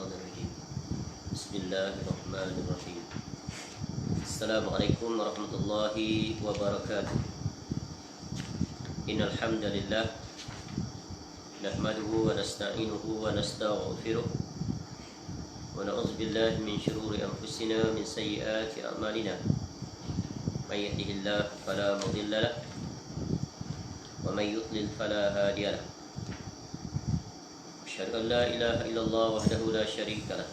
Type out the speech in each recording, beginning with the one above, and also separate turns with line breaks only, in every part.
Minasyaitonirrajim. Bismillahirrahmanirrahim. Assalamualaikum warahmatullahi wabarakatuh. Innal hamdalillah nahmaduhu wa nasta'inuhu wa nastaghfiruh wa na'udzu billahi min shururi anfusina min sayyiati a'malina. May yahdihillahu fala mudilla lahu wa may yudlil fala hadiya lahu. Asyhadu an la ilaha illallah wahdahu la syarika lah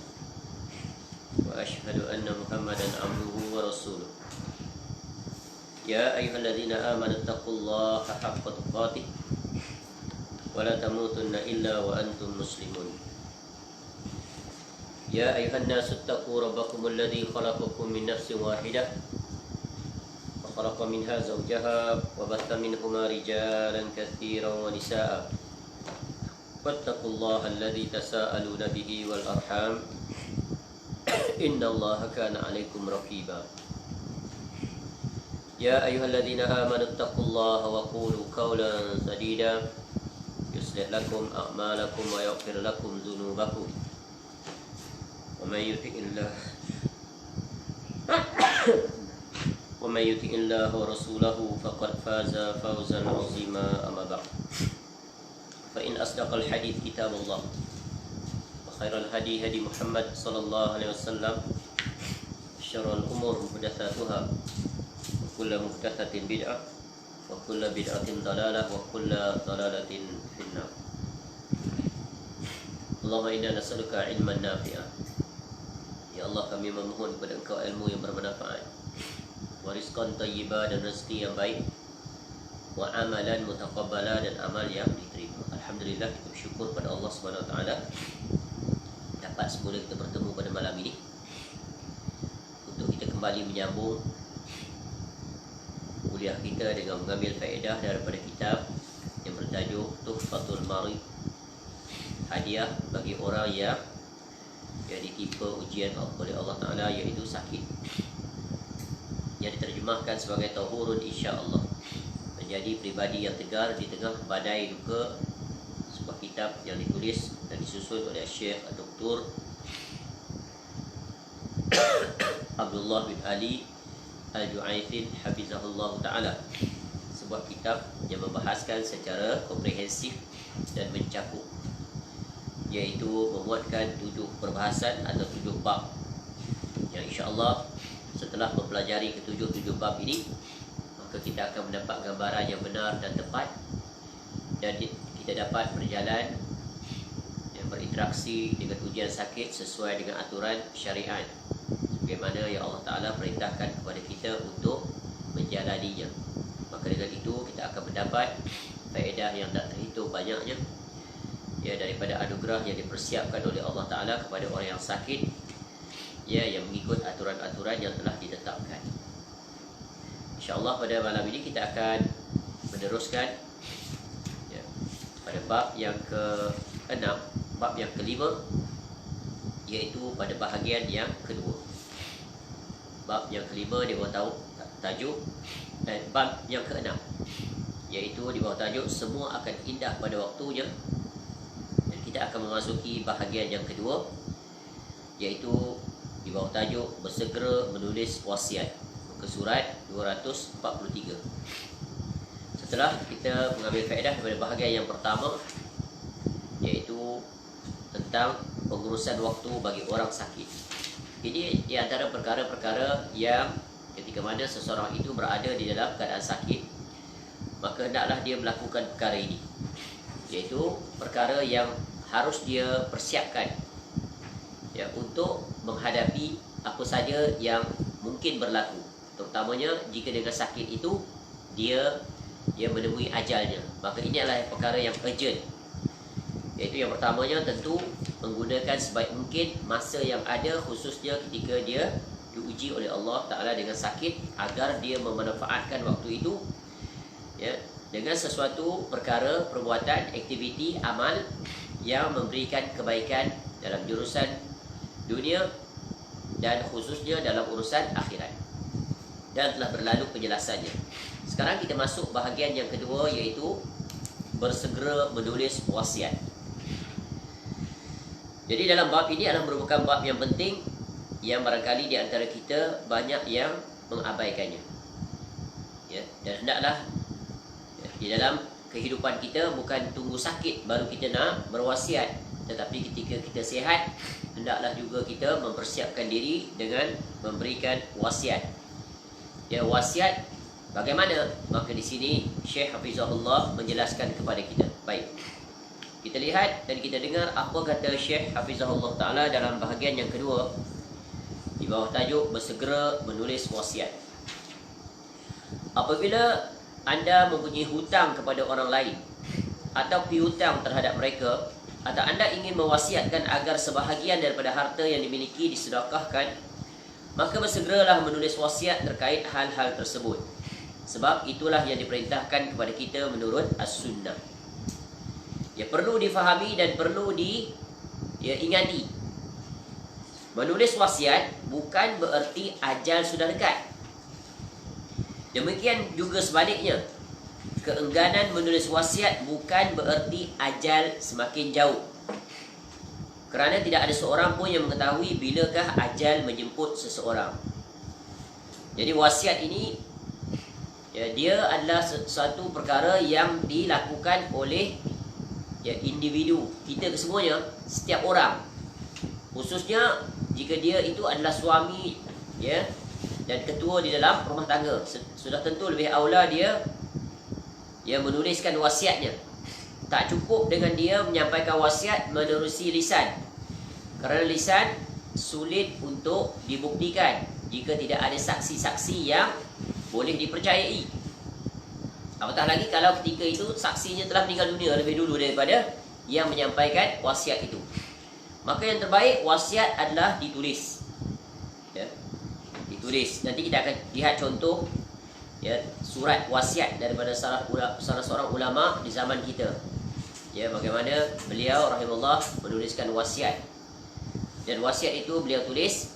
wa asyhadu anna Muhammadan abduhu wa rasuluh. Ya ayyuhalladzina amanu taqullaha haqqa tuqatih wa la tamutunna illa wa antum muslimun. Ya ayyuhan nasu taqu rabbakumul ladzi khalaqakum min nafsin wahidah wa khalaqa minha zawjaha wa batha minhuma rijalan katsiran wa nisaa'a. Wattaqullaha alladzi tasaaluna bihi wal arham innallaha kana 'alaikum raqiba. Ya ayyuhalladzina amanu taqullaha wa qulu qawlan sadida yuslih lakum a'malakum wa yaghfir lakum dhunubakum. Wa may yuti'illaha wa rasulahu faqad faza fawzan 'azima. Amma ba'd. فإن أصدق الحديث كتاب الله وخير الهدي هدي محمد صلى الله عليه وسلم شر الأمور محدثاتها وكل محدثة بدعة وكل بدعة ضلالة وكل ضلالة في النار. اللهم إنا نسألك علما نافعا. Ya Allah, kami memohon kepada Engkau ilmu yang bermanfaat, wa rizqan thayyiba, dan rezeki yang baik, wa amalan mutaqabbala, dan amal yang diterima. Alhamdulillah, kita bersyukur pada Allah Subhanahu Wa Taala dapat semula kita bertemu pada malam ini untuk kita kembali menyambung kuliah kita dengan mengambil faedah daripada kitab yang bertajuk Tuhfatul Marid, hadiah bagi orang yang ditimpa ujian oleh Allah Taala, iaitu sakit, yang diterjemahkan sebagai tahurun insya-Allah, menjadi pribadi yang tegar di tengah badai duka. Sebuah kitab yang ditulis dan disusun oleh Syekh Dr. Abdullah bin Ali Al-Ju'aithin hafizahullah ta'ala. Sebuah kitab yang membahaskan secara komprehensif dan mencakup, iaitu memuatkan 7 perbahasan atau 7 bab, yang insya-Allah setelah mempelajari ketujuh bab ini, maka kita akan mendapat gambaran yang benar dan tepat, dan kita dapat berjalan dan berinteraksi dengan ujian sakit sesuai dengan aturan syariat, bagaimana yang Allah Ta'ala perintahkan kepada kita untuk menjalaninya. Maka dengan itu kita akan mendapat faedah yang tak terhitung banyaknya, ya, daripada anugerah yang dipersiapkan oleh Allah Ta'ala kepada orang yang sakit, ya, yang mengikut aturan-aturan yang telah ditetapkan. InsyaAllah pada malam ini kita akan meneruskan, ya, pada bab yang ke-6, bab yang ke-5, iaitu pada bahagian yang kedua. Bab yang ke-5 di bawah tajuk, dan bab yang ke-6 iaitu di bawah tajuk semua akan indah pada waktunya. Dan kita akan memasuki bahagian yang kedua, iaitu di bawah tajuk bersegera menulis wasiat, ke surat 243. Setelah kita mengambil faedah daripada bahagian yang pertama, iaitu tentang pengurusan waktu bagi orang sakit. Ini di antara perkara-perkara yang ketika mana seseorang itu berada di dalam keadaan sakit, maka hendaklah dia melakukan perkara ini, iaitu perkara yang harus dia persiapkan, ya, untuk menghadapi apa saja yang mungkin berlaku, terutamanya jika dengan sakit itu dia menemui ajalnya. Maka ini adalah perkara yang urgent, iaitu yang pertamanya tentu menggunakan sebaik mungkin masa yang ada, khususnya ketika dia diuji oleh Allah Ta'ala dengan sakit, agar dia memanfaatkan waktu itu, ya, dengan sesuatu perkara, perbuatan, aktiviti, amal yang memberikan kebaikan dalam jurusan dunia dan khususnya dalam urusan akhirat. Dan telah berlalu penjelasannya. Sekarang kita masuk bahagian yang kedua, iaitu bersegera menulis wasiat. Jadi dalam bab ini adalah merupakan bab yang penting, yang barangkali di antara kita banyak yang mengabaikannya. Ya, dan hendaklah di dalam kehidupan kita bukan tunggu sakit baru kita nak berwasiat, tetapi ketika kita sihat, hendaklah juga kita mempersiapkan diri dengan memberikan wasiat. Ya, wasiat bagaimana? Maka di sini Syekh Hafizahullah menjelaskan kepada kita. Baik, kita lihat dan kita dengar apa kata Syekh Hafizahullah Ta'ala dalam bahagian yang kedua di bawah tajuk bersegera menulis wasiat. Apabila anda mempunyai hutang kepada orang lain atau piutang terhadap mereka, atau anda ingin mewasiatkan agar sebahagian daripada harta yang dimiliki disedekahkan, maka bersegeralah menulis wasiat terkait hal-hal tersebut, sebab itulah yang diperintahkan kepada kita menurut as-sunnah. Ya, perlu difahami dan perlu diingati. Menulis wasiat bukan bererti ajal sudah dekat. Demikian juga sebaliknya, keengganan menulis wasiat bukan bererti ajal semakin jauh. Kerana tidak ada seorang pun yang mengetahui bilakah ajal menjemput seseorang. Jadi wasiat ini, ya, dia adalah suatu perkara yang dilakukan oleh, ya, individu kita kesemuanya, setiap orang. Khususnya jika dia itu adalah suami, ya, dan ketua di dalam rumah tangga, sudah tentu lebih aula dia menuliskan wasiatnya. Tak cukup dengan dia menyampaikan wasiat menerusi lisan, kerana lisan sulit untuk dibuktikan jika tidak ada saksi-saksi yang boleh dipercayai. Apatah lagi kalau ketika itu saksinya telah meninggal dunia lebih dulu daripada yang menyampaikan wasiat itu. Maka yang terbaik, wasiat adalah ditulis. Ya, ditulis. Nanti kita akan lihat contoh, ya, surat wasiat daripada salah seorang ulama di zaman kita. Ya, bagaimana beliau rahimahullah menuliskan wasiat. Dan wasiat itu beliau tulis,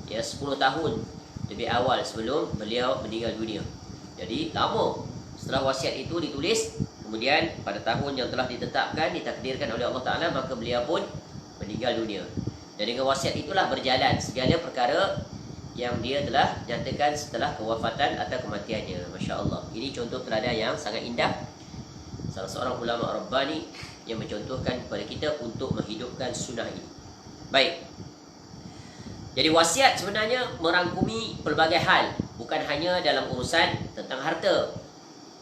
ya, 10 tahun lebih awal sebelum beliau meninggal dunia. Jadi lama setelah wasiat itu ditulis, kemudian pada tahun yang telah ditetapkan, ditakdirkan oleh Allah Ta'ala, maka beliau pun meninggal dunia. Dan dengan wasiat itulah berjalan segala perkara yang dia telah nyatakan setelah kewafatan atau kematiannya. Masya Allah. Ini contoh teladan yang sangat indah, salah seorang ulama Rabbani yang mencontohkan kepada kita untuk menghidupkan sunnah ini. Baik. Jadi wasiat sebenarnya merangkumi pelbagai hal, bukan hanya dalam urusan tentang harta,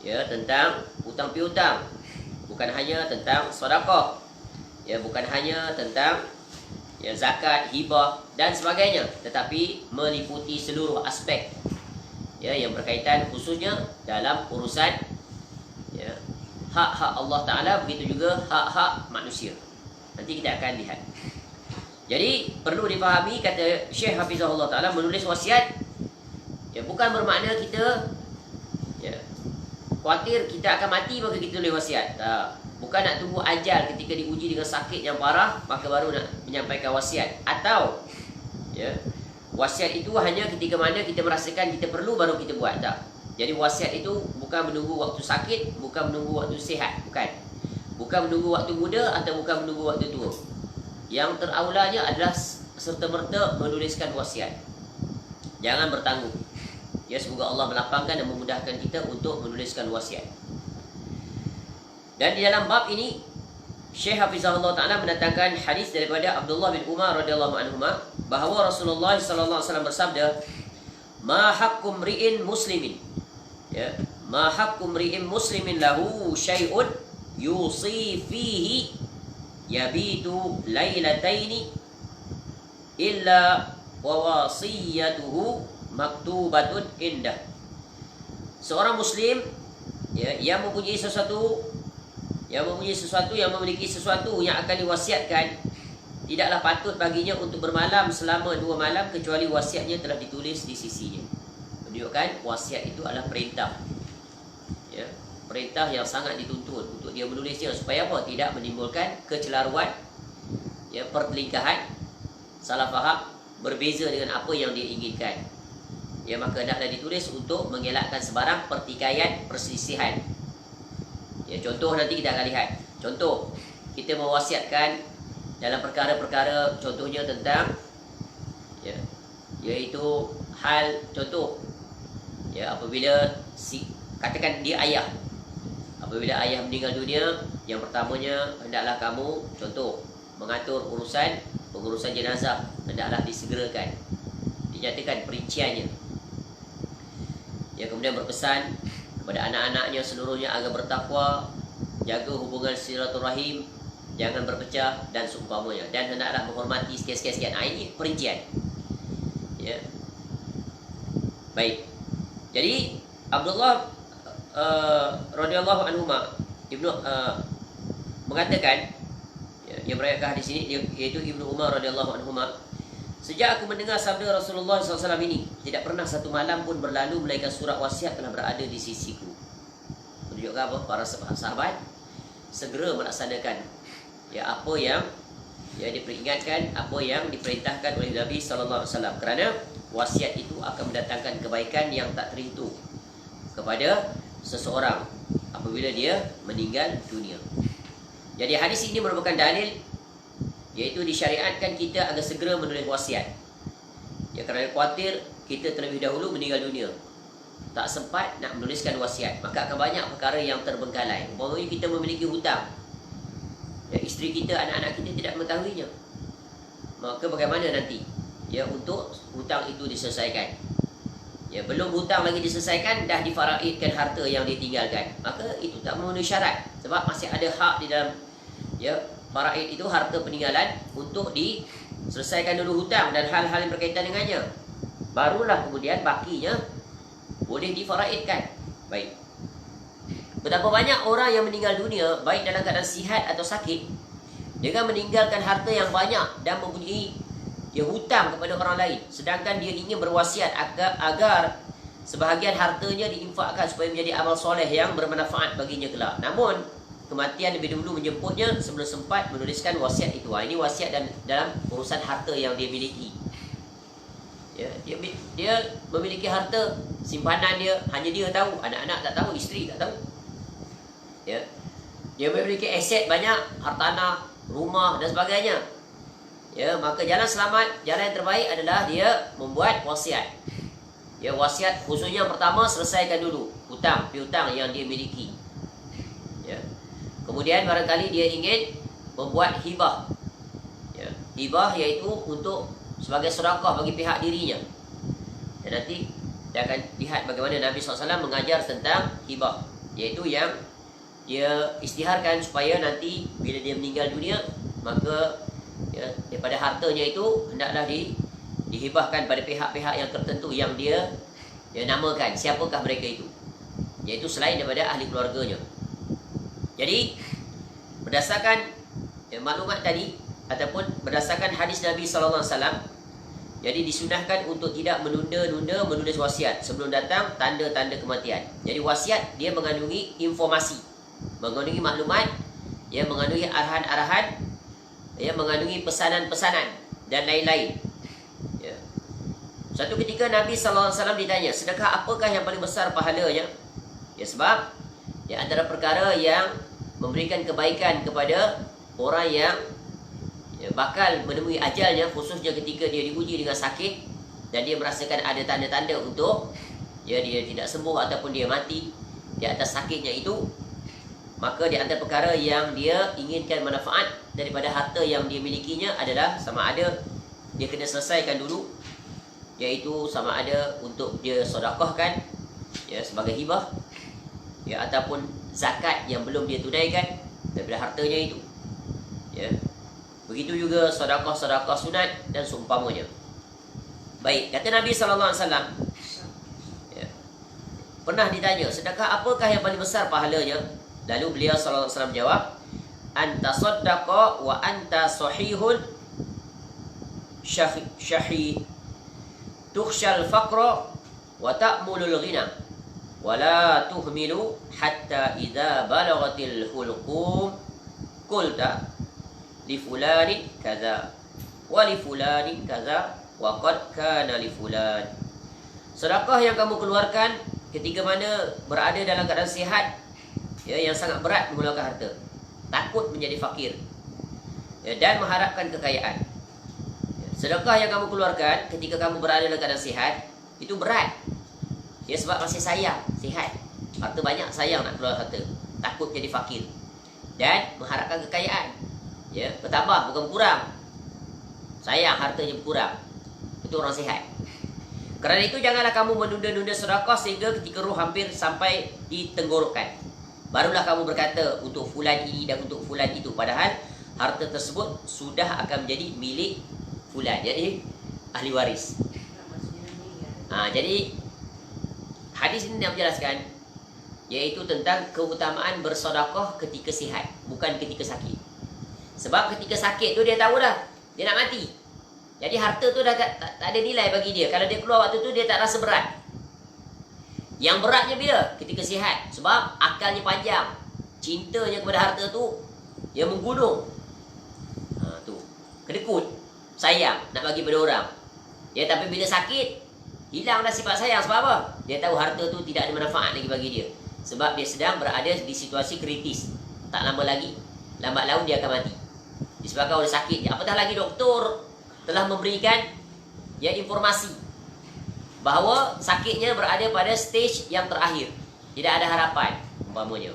ya, tentang hutang piutang, bukan hanya tentang sedekah, ya, bukan hanya tentang, ya, zakat, hibah dan sebagainya, tetapi meliputi seluruh aspek, ya, yang berkaitan khususnya dalam urusan, ya, hak-hak Allah Ta'ala, begitu juga hak-hak manusia. Nanti kita akan lihat. Jadi perlu dipahami, kata Syekh Hafizahullah Ta'ala, menulis wasiat, ya, bukan bermakna kita, ya, khawatir kita akan mati maka kita tulis wasiat. Tak. Bukan nak tunggu ajal ketika diuji dengan sakit yang parah maka baru nak menyampaikan wasiat. Atau, ya, wasiat itu hanya ketika mana kita merasakan kita perlu baru kita buat. Tak. Jadi wasiat itu bukan menunggu waktu sakit, bukan menunggu waktu sihat, bukan. Bukan menunggu waktu muda atau bukan menunggu waktu tua. Yang teraulanya adalah serta-merta menuliskan wasiat. Jangan bertanggung. Ya, semoga Allah melapangkan dan memudahkan kita untuk menuliskan wasiat. Dan di dalam bab ini Syekh Hafizahullah Ta'ala mendatangkan hadis daripada Abdullah bin Umar radhiyallahu anhuma bahawa Rasulullah sallallahu alaihi wasallam bersabda, "Ma haqqu mri'in muslimin." Ya, "Ma haqqu mri'in muslimin lahu syai'un yusi fihi yabitu lailataini illa wa wasiyatuhu maktubatun indah." Seorang muslim, ya, yang mempunyai sesuatu, yang memiliki sesuatu yang akan diwasiatkan, tidaklah patut baginya untuk bermalam selama 2 malam kecuali wasiatnya telah ditulis di sisinya. Menunjukkan wasiat itu adalah perintah, ya, perintah yang sangat dituntut untuk dia menulisnya, supaya apa? Tidak menimbulkan kecelaruan, ya, pertelingkahan, salah faham, berbeza dengan apa yang dia inginkan. Ya, maka hendaklah ditulis untuk mengelakkan sebarang pertikaian, perselisihan. Ya, contoh nanti kita akan lihat. Contoh, kita mewasiatkan, dalam perkara-perkara contohnya tentang ya, iaitu hal contoh ya, apabila katakan dia ayah, apabila ayah meninggal dunia, yang pertamanya hendaklah kamu contoh mengatur pengurusan jenazah, hendaklah disegerakan, dinyatakan perinciannya. Ya, kemudian berpesan kepada anak-anaknya seluruhnya agar bertakwa, jaga hubungan silaturahim, jangan berpecah dan seumpamanya, dan hendaklah menghormati sekian-sekian. Ini perincian. Ya. Baik. Jadi Abdullah radhiyallahu anhu Ibnu mengatakan, ya, yang meriwayatkan hadis ini yaitu Ibnu Umar radhiyallahu anhu, sejak aku mendengar sabda Rasulullah SAW ini, tidak pernah satu malam pun berlalu melainkan surat wasiat telah berada di sisiku. Menunjukkan apa? Para sahabat segera melaksanakan ya apa yang ya diperingatkan, apa yang diperintahkan oleh Nabi SAW, kerana wasiat itu akan mendatangkan kebaikan yang tak terhitung kepada seseorang apabila dia meninggal dunia. Jadi hadis ini merupakan dalil, iaitu disyariatkan kita agar segera menulis wasiat. Ya, kerana khawatir kita terlebih dahulu meninggal dunia, tak sempat nak menuliskan wasiat, maka akan banyak perkara yang terbengkalai. Umpamanya kita memiliki hutang, ya, isteri kita, anak-anak kita tidak mengetahuinya, maka bagaimana nanti ya untuk hutang itu diselesaikan? Ya, belum hutang lagi diselesaikan dah difaraidkan harta yang ditinggalkan, maka itu tak memenuhi syarat, sebab masih ada hak di dalam ya faraid itu, harta peninggalan, untuk diselesaikan dulu hutang dan hal-hal yang berkaitan dengannya, barulah kemudian bakinya boleh difaraidkan. Baik. Betapa banyak orang yang meninggal dunia baik dalam keadaan sihat atau sakit dengan meninggalkan harta yang banyak dan mempunyai dia hutang kepada orang lain, sedangkan dia ingin berwasiat agar sebahagian hartanya diinfakkan supaya menjadi amal soleh yang bermanfaat baginya kelak. Namun kematian lebih dulu menjemputnya sebelum sempat menuliskan wasiat itu. Ini wasiat dalam urusan harta yang dia miliki. Ya, dia memiliki harta simpanan dia, hanya dia tahu, anak-anak tak tahu, isteri tak tahu. Ya, dia memiliki aset banyak, hartanah, rumah dan sebagainya. Ya, maka jalan selamat, jalan yang terbaik adalah dia membuat wasiat. Ya, wasiat khususnya yang pertama, selesaikan dulu hutang piutang yang dia miliki. Ya. Kemudian barangkali dia ingin membuat hibah. Ya, hibah iaitu untuk sebagai sedekah bagi pihak dirinya. Dan nanti dia akan lihat bagaimana Nabi SAW mengajar tentang hibah, iaitu yang dia istiharkan supaya nanti bila dia meninggal dunia, maka ya, daripada hartanya itu hendaklah dihibahkan pada pihak-pihak yang tertentu yang dia namakan. Siapakah mereka itu? Iaitu selain daripada ahli keluarganya. Jadi berdasarkan maklumat tadi ataupun berdasarkan hadis Nabi SAW, jadi disunahkan untuk tidak menunda-nunda menulis wasiat sebelum datang tanda-tanda kematian. Jadi wasiat dia mengandungi informasi, mengandungi maklumat, ya, mengandungi arahan-arahan, ya, mengandungi pesanan-pesanan dan lain-lain. Ya. Satu ketika Nabi SAW ditanya, sedekah apakah yang paling besar pahalanya? Ya, sebab di antara perkara yang memberikan kebaikan kepada orang yang bakal menemui ajalnya, khususnya ketika dia diuji dengan sakit dan dia merasakan ada tanda-tanda untuk dia tidak sembuh ataupun dia mati di atas sakitnya itu, maka di antara perkara yang dia inginkan manfaat daripada harta yang dia milikinya adalah sama ada dia kena selesaikan dulu, iaitu sama ada untuk dia sedekahkan, ya, sebagai hibah, ya, ataupun zakat yang belum dia tunaikan daripada hartanya itu. Ya. Begitu juga sedekah-sedekah sunat dan seumpamanya. Baik, kata Nabi SAW, ya, pernah ditanya, sedekah apakah yang paling besar pahalanya? Lalu beliau SAW jawab, anta saddaqa wa anta sahihun syahi tukhshal faqra wa ta'mulul ghina wa la tuhmilu hatta idza balagatil hulqum qulta li fulanin kaza wa li fulanin kaza wa qad kana li fulan. Sedekah yang kamu keluarkan ketika mana berada dalam keadaan sihat, ya, yang sangat berat mengeluarkan harta, takut menjadi fakir, ya, dan mengharapkan kekayaan. Ya, sedekah yang kamu keluarkan ketika kamu berada dalam keadaan sihat itu berat. Ya, sebab masih sayang, sihat, harta banyak, sayang nak keluar harta, takut jadi fakir, dan mengharapkan kekayaan. Ya, bertambah bukan kurang. Sayang hartanya berkurang. Itu orang sihat. Kerana itu janganlah kamu menunda-nunda sedekah sehingga ketika roh hampir sampai di tenggorokan, barulah kamu berkata untuk fulan ini dan untuk fulan itu, padahal harta tersebut sudah akan menjadi milik fulan, jadi ahli waris. Jadi hadis ini nak menjelaskan iaitu tentang keutamaan bersedekah ketika sihat, bukan ketika sakit. Sebab ketika sakit tu dia tahu dah dia nak mati. Jadi harta tu dah tak ada nilai bagi dia. Kalau dia keluar waktu tu dia tak rasa berat. Yang beratnya bila? Ketika sihat. Sebab akalnya panjang. Cintanya kepada harta tu dia menggunung. Tu. Kedekut. Sayang nak bagi pada orang. Ya, tapi bila sakit hilang dah sifat sayang. Sebab apa? Dia tahu harta tu tidak ada manfaat lagi bagi dia. Sebab dia sedang berada di situasi kritis. Tak lama lagi, lambat laun dia akan mati. Disebabkan oleh sakit. Apatah lagi doktor telah memberikan informasi bahawa sakitnya berada pada stage yang terakhir. Tidak ada harapan umpamanya.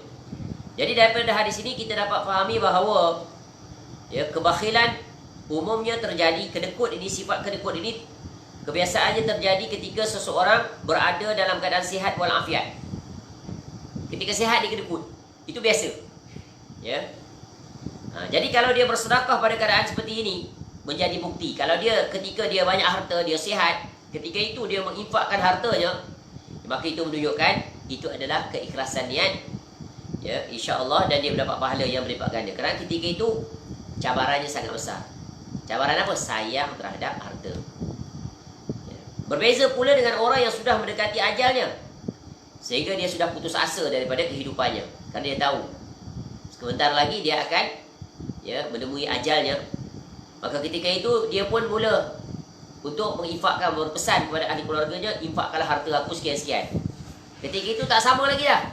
Jadi daripada hadis ini kita dapat fahami bahawa kebakhilan umumnya terjadi, kedekut ini, sifat kedekut ini kebiasaannya terjadi ketika seseorang berada dalam keadaan sihat walafiat. Ketika sihat dia kedekut. Itu biasa. Ya. Jadi kalau dia bersedekah pada keadaan seperti ini menjadi bukti. Kalau dia ketika dia banyak harta, dia sihat, ketika itu dia menginfakkan hartanya, maka itu menunjukkan itu adalah keikhlasan niat, ya, insya-Allah, dan dia mendapat pahala yang berlipat ganda. Kerana ketika itu cabarannya sangat besar. Cabaran apa? Sayang terhadap harta. Ya. Berbeza pula dengan orang yang sudah mendekati ajalnya, sehingga dia sudah putus asa daripada kehidupannya. Kerana dia tahu sebentar lagi dia akan menemui ajalnya. Maka ketika itu dia pun mula untuk menginfakkan, berpesan kepada ahli keluarganya, infakkanlah harta aku sekian-sekian. Ketika itu tak sama lagi dah.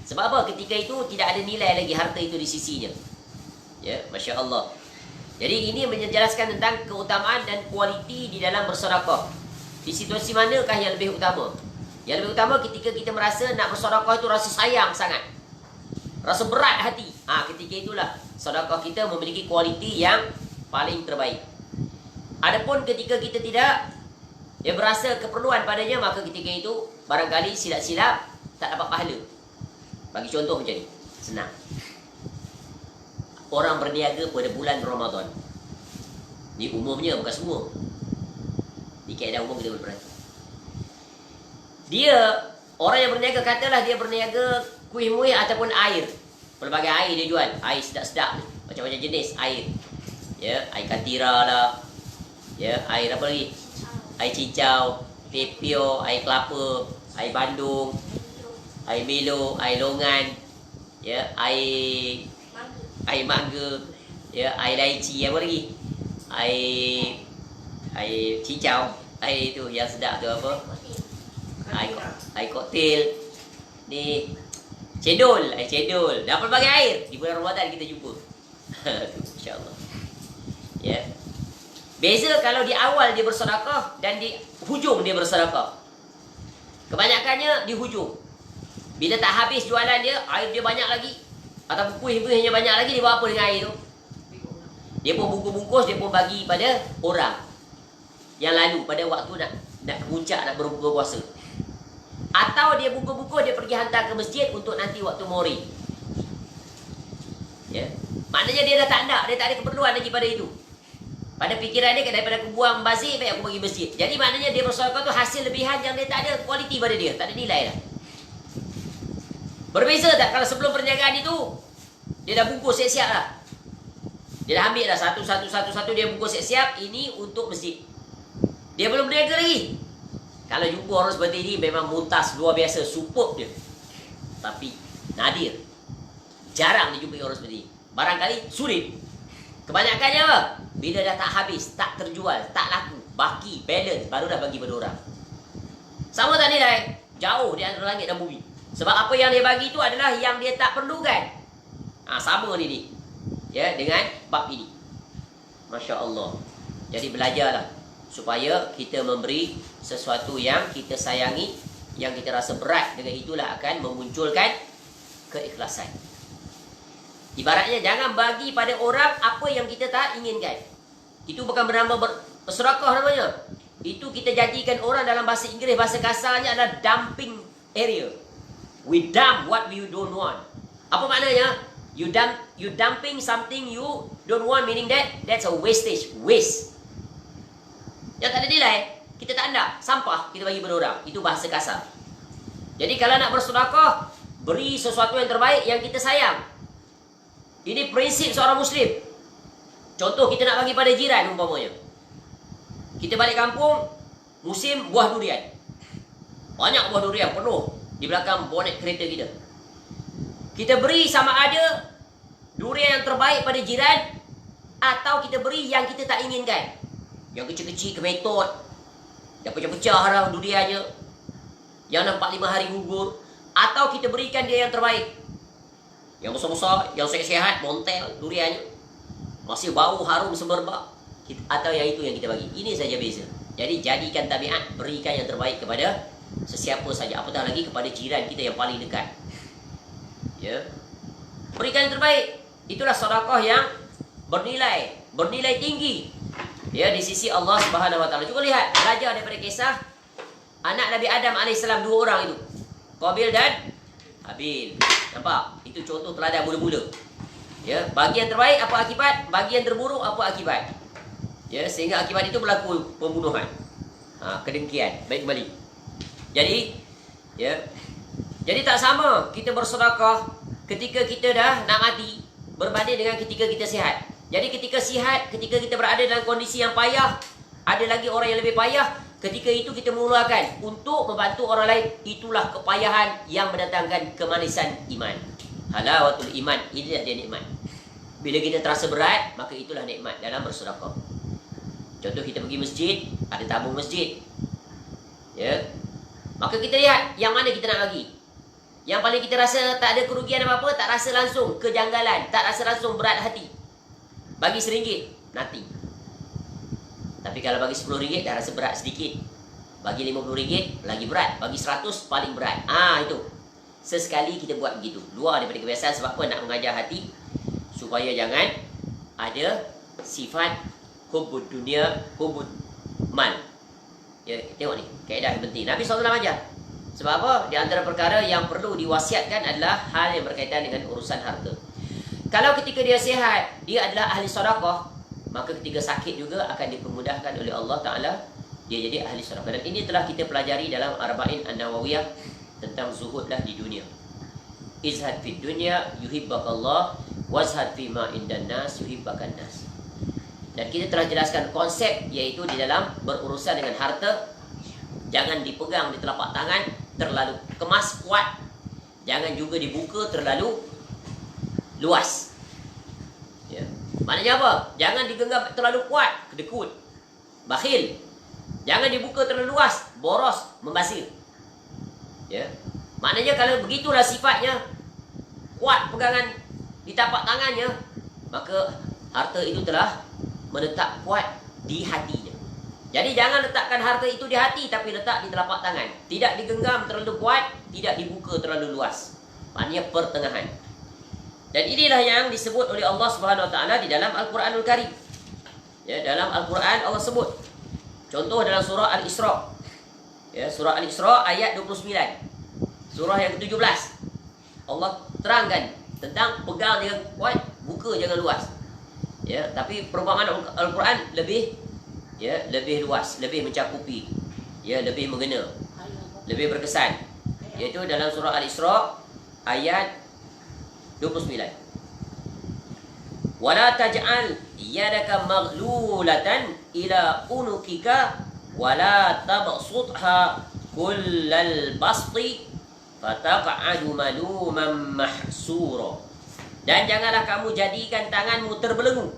Sebab apa? Ketika itu tidak ada nilai lagi harta itu di sisinya. Ya, Masya Allah. Jadi ini menjelaskan tentang keutamaan dan kualiti di dalam bersedekah. Di situasi manakah yang lebih utama? Yang lebih utama ketika kita merasa nak bersedekah itu rasa sayang sangat, rasa berat hati. Ketika itulah sedekah kita memiliki kualiti yang paling terbaik. Adapun ketika kita tidak berasa keperluan padanya, maka ketika itu barangkali silap-silap tak dapat pahala. Bagi contoh macam ni, senang. Orang berniaga pada bulan Ramadan. Ni umumnya, bukan semua. Di kaedah umum kita berperhati. Orang yang berniaga, katalah dia berniaga kuih-muih ataupun air. Pelbagai air dia jual. Air sedap-sedap, macam-macam jenis air. Ya, air katira lah. Ya, air apa lagi? Air cicau, tepio, air kelapa, air bandung, air milo, air longan, ya, air mangga, ya, air laici, apa lagi? Air cicau, air itu yang sedap tu apa? Air koktel. Ni cendol, air cendol. Dan pelbagai air di bulan Ramadan kita jumpa. Insya-Allah. Ya. Beza kalau di awal dia bersedekah dan di hujung dia bersedekah. Kebanyakannya di hujung. Bila tak habis jualan dia, air dia banyak lagi, atau kuih-kuihnya banyak lagi, dia buat apa dengan air tu? Dia pun bungkus-bungkus, dia pun bagi pada orang yang lalu pada waktu nak puncak, nak berbuka puasa. Atau dia bungkus-bungkus, dia pergi hantar ke masjid untuk nanti waktu mori. Ya. Maknanya dia dah tak nak, dia tak ada keperluan lagi pada itu. Pada fikiran dia, daripada aku buang bazir, baik aku bagi masjid. Jadi maknanya dia bersedekah tu hasil lebihan yang dia tak ada kualiti pada dia, tak ada nilai lah. Berbeza tak kalau sebelum perniagaan itu dia dah bungkus siap-siap lah. Dia dah ambil lah satu-satu dia bungkus siap-siap, ini untuk masjid. Dia belum berniaga lagi. Kalau jumpa orang seperti ini memang muntas, luar biasa, superb dia. Tapi nadir. Jarang dijumpai orang seperti ini. Barangkali sulit. Kebanyakannya apa? Bila dah tak habis, tak terjual, tak laku, baki, balance, baru dah bagi pada orang. Sama tak nilai? Jauh di antara langit dan bumi. Sebab apa yang dia bagi itu adalah yang dia tak perlukan. Sama ni. Ya, dengan bab ini. Masya Allah. Jadi belajarlah supaya kita memberi sesuatu yang kita sayangi, yang kita rasa berat. Dengan itulah akan memunculkan keikhlasan. Ibaratnya jangan bagi pada orang apa yang kita tak inginkan. Itu bukan bernama bersedekah namanya. Itu kita jadikan orang, dalam bahasa Inggeris, bahasa kasarnya adalah dumping area. We dump what we don't want. Apa maknanya? You dumping something you don't want, meaning that's a wastage, waste. Yang tak ada nilai, kita tak ada, sampah kita bagi pada orang. Itu bahasa kasar. Jadi kalau nak bersedekah, beri sesuatu yang terbaik yang kita sayang. Ini prinsip seorang Muslim. Contoh, kita nak bagi pada jiran umpamanya. Kita balik kampung, musim buah durian. Banyak buah durian penuh di belakang bonet kereta kita. Kita beri sama ada durian yang terbaik pada jiran, atau kita beri yang kita tak inginkan. Yang kecil-kecil, kemetot, yang pecah-pecah lah duriannya, yang nampak 5 hari gugur. Atau kita berikan dia yang terbaik, yang besar-besar, yang sehat-sehat, montel duriannya, masih bau harum semerbak. Atau yang itu yang kita bagi. Ini saja beza. Jadi jadikan tabiat, berikan yang terbaik kepada sesiapa saja, apatah lagi kepada jiran kita yang paling dekat. Ya, berikan yang terbaik. Itulah sedekah yang bernilai tinggi, ya, di sisi Allah Subhanahu Wa Taala. Cuba lihat, belajar daripada kisah anak Nabi Adam alaihissalam, 2 orang itu, Qabil dan Habil. Nampak? Itu contoh teladan mula-mula. Ya, bagi yang terbaik apa akibat, bagi yang terburuk apa akibat. Ya, sehingga akibat itu berlaku pembunuhan, kedengkian. Baik, kembali. Jadi, ya, jadi tak sama kita bersedekah ketika kita dah nak mati berbanding dengan ketika kita sihat. Jadi ketika sihat, ketika kita berada dalam kondisi yang payah, ada lagi orang yang lebih payah. Ketika itu kita mengeluarkan untuk membantu orang lain. Itulah kepayahan yang mendatangkan kemanisan iman. Halawatul iman, inilah dia nikmat. Bila kita terasa berat, maka itulah nikmat dalam bersedekah. Contoh, kita pergi masjid, ada tabung masjid, ya, maka kita lihat yang mana kita nak bagi. Yang paling kita rasa tak ada kerugian apa-apa, tak rasa langsung kejanggalan, tak rasa langsung berat hati, bagi RM1, nothing. Tapi kalau bagi RM10, dah rasa berat sedikit. Bagi RM50, lagi berat. Bagi RM100, paling berat. Itu. Sesekali kita buat begitu. Luar daripada kebiasaan. Sebab apa? Nak mengajar hati supaya jangan ada sifat hubud dunia, hubud mal. Ya, tengok ni, kaedah yang penting. Nabi SAW ajar. Sebab apa? Di antara perkara yang perlu diwasiatkan adalah hal yang berkaitan dengan urusan harta. Kalau ketika dia sihat, dia adalah ahli sedekah, maka ketika sakit juga akan dipermudahkan oleh Allah Ta'ala, dia jadi ahli sedekah. Dan ini telah kita pelajari dalam Arba'in An-Nawawiyah tentang zuhudlah di dunia. Izhad fid dunya yuhibbakallah, wazhad fima indan nas yuhibbakan nas. Dan kita telah jelaskan konsep, iaitu di dalam berurusan dengan harta, jangan dipegang di telapak tangan terlalu kemas kuat, jangan juga dibuka terlalu luas. Ya. Maknanya apa? Jangan digenggam terlalu kuat, kedekut, bakhil. Jangan dibuka terlalu luas, boros, membasir. Ya. Maknanya kalau begitulah sifatnya, kuat pegangan di tapak tangannya, maka harta itu telah menetap kuat di hatinya. Jadi jangan letakkan harta itu di hati, tapi letak di telapak tangan. Tidak digenggam terlalu kuat, tidak dibuka terlalu luas. Maknanya pertengahan. Dan inilah yang disebut oleh Allah Subhanahu Wa Taala di dalam Al-Quranul Karim. Ya, dalam Al-Quran Allah sebut. Contoh dalam surah Al-Isra. Ya, surah Al-Isra ayat 29. Surah yang ke-17. Allah terangkan tentang pegang dengan kuat, buka jangan luas. Ya, tapi perumpamaan Al-Quran lebih, ya, lebih luas, lebih mencakupi, ya, lebih mengena, lebih berkesan. Iaitu dalam surah Al-Isra ayat 29. Wala taj'al yadaka maghlulatan ila unukika wala tabsutha kullal basti fataq'adu maluman mahsura. Dan janganlah kamu jadikan tanganmu terbelenggu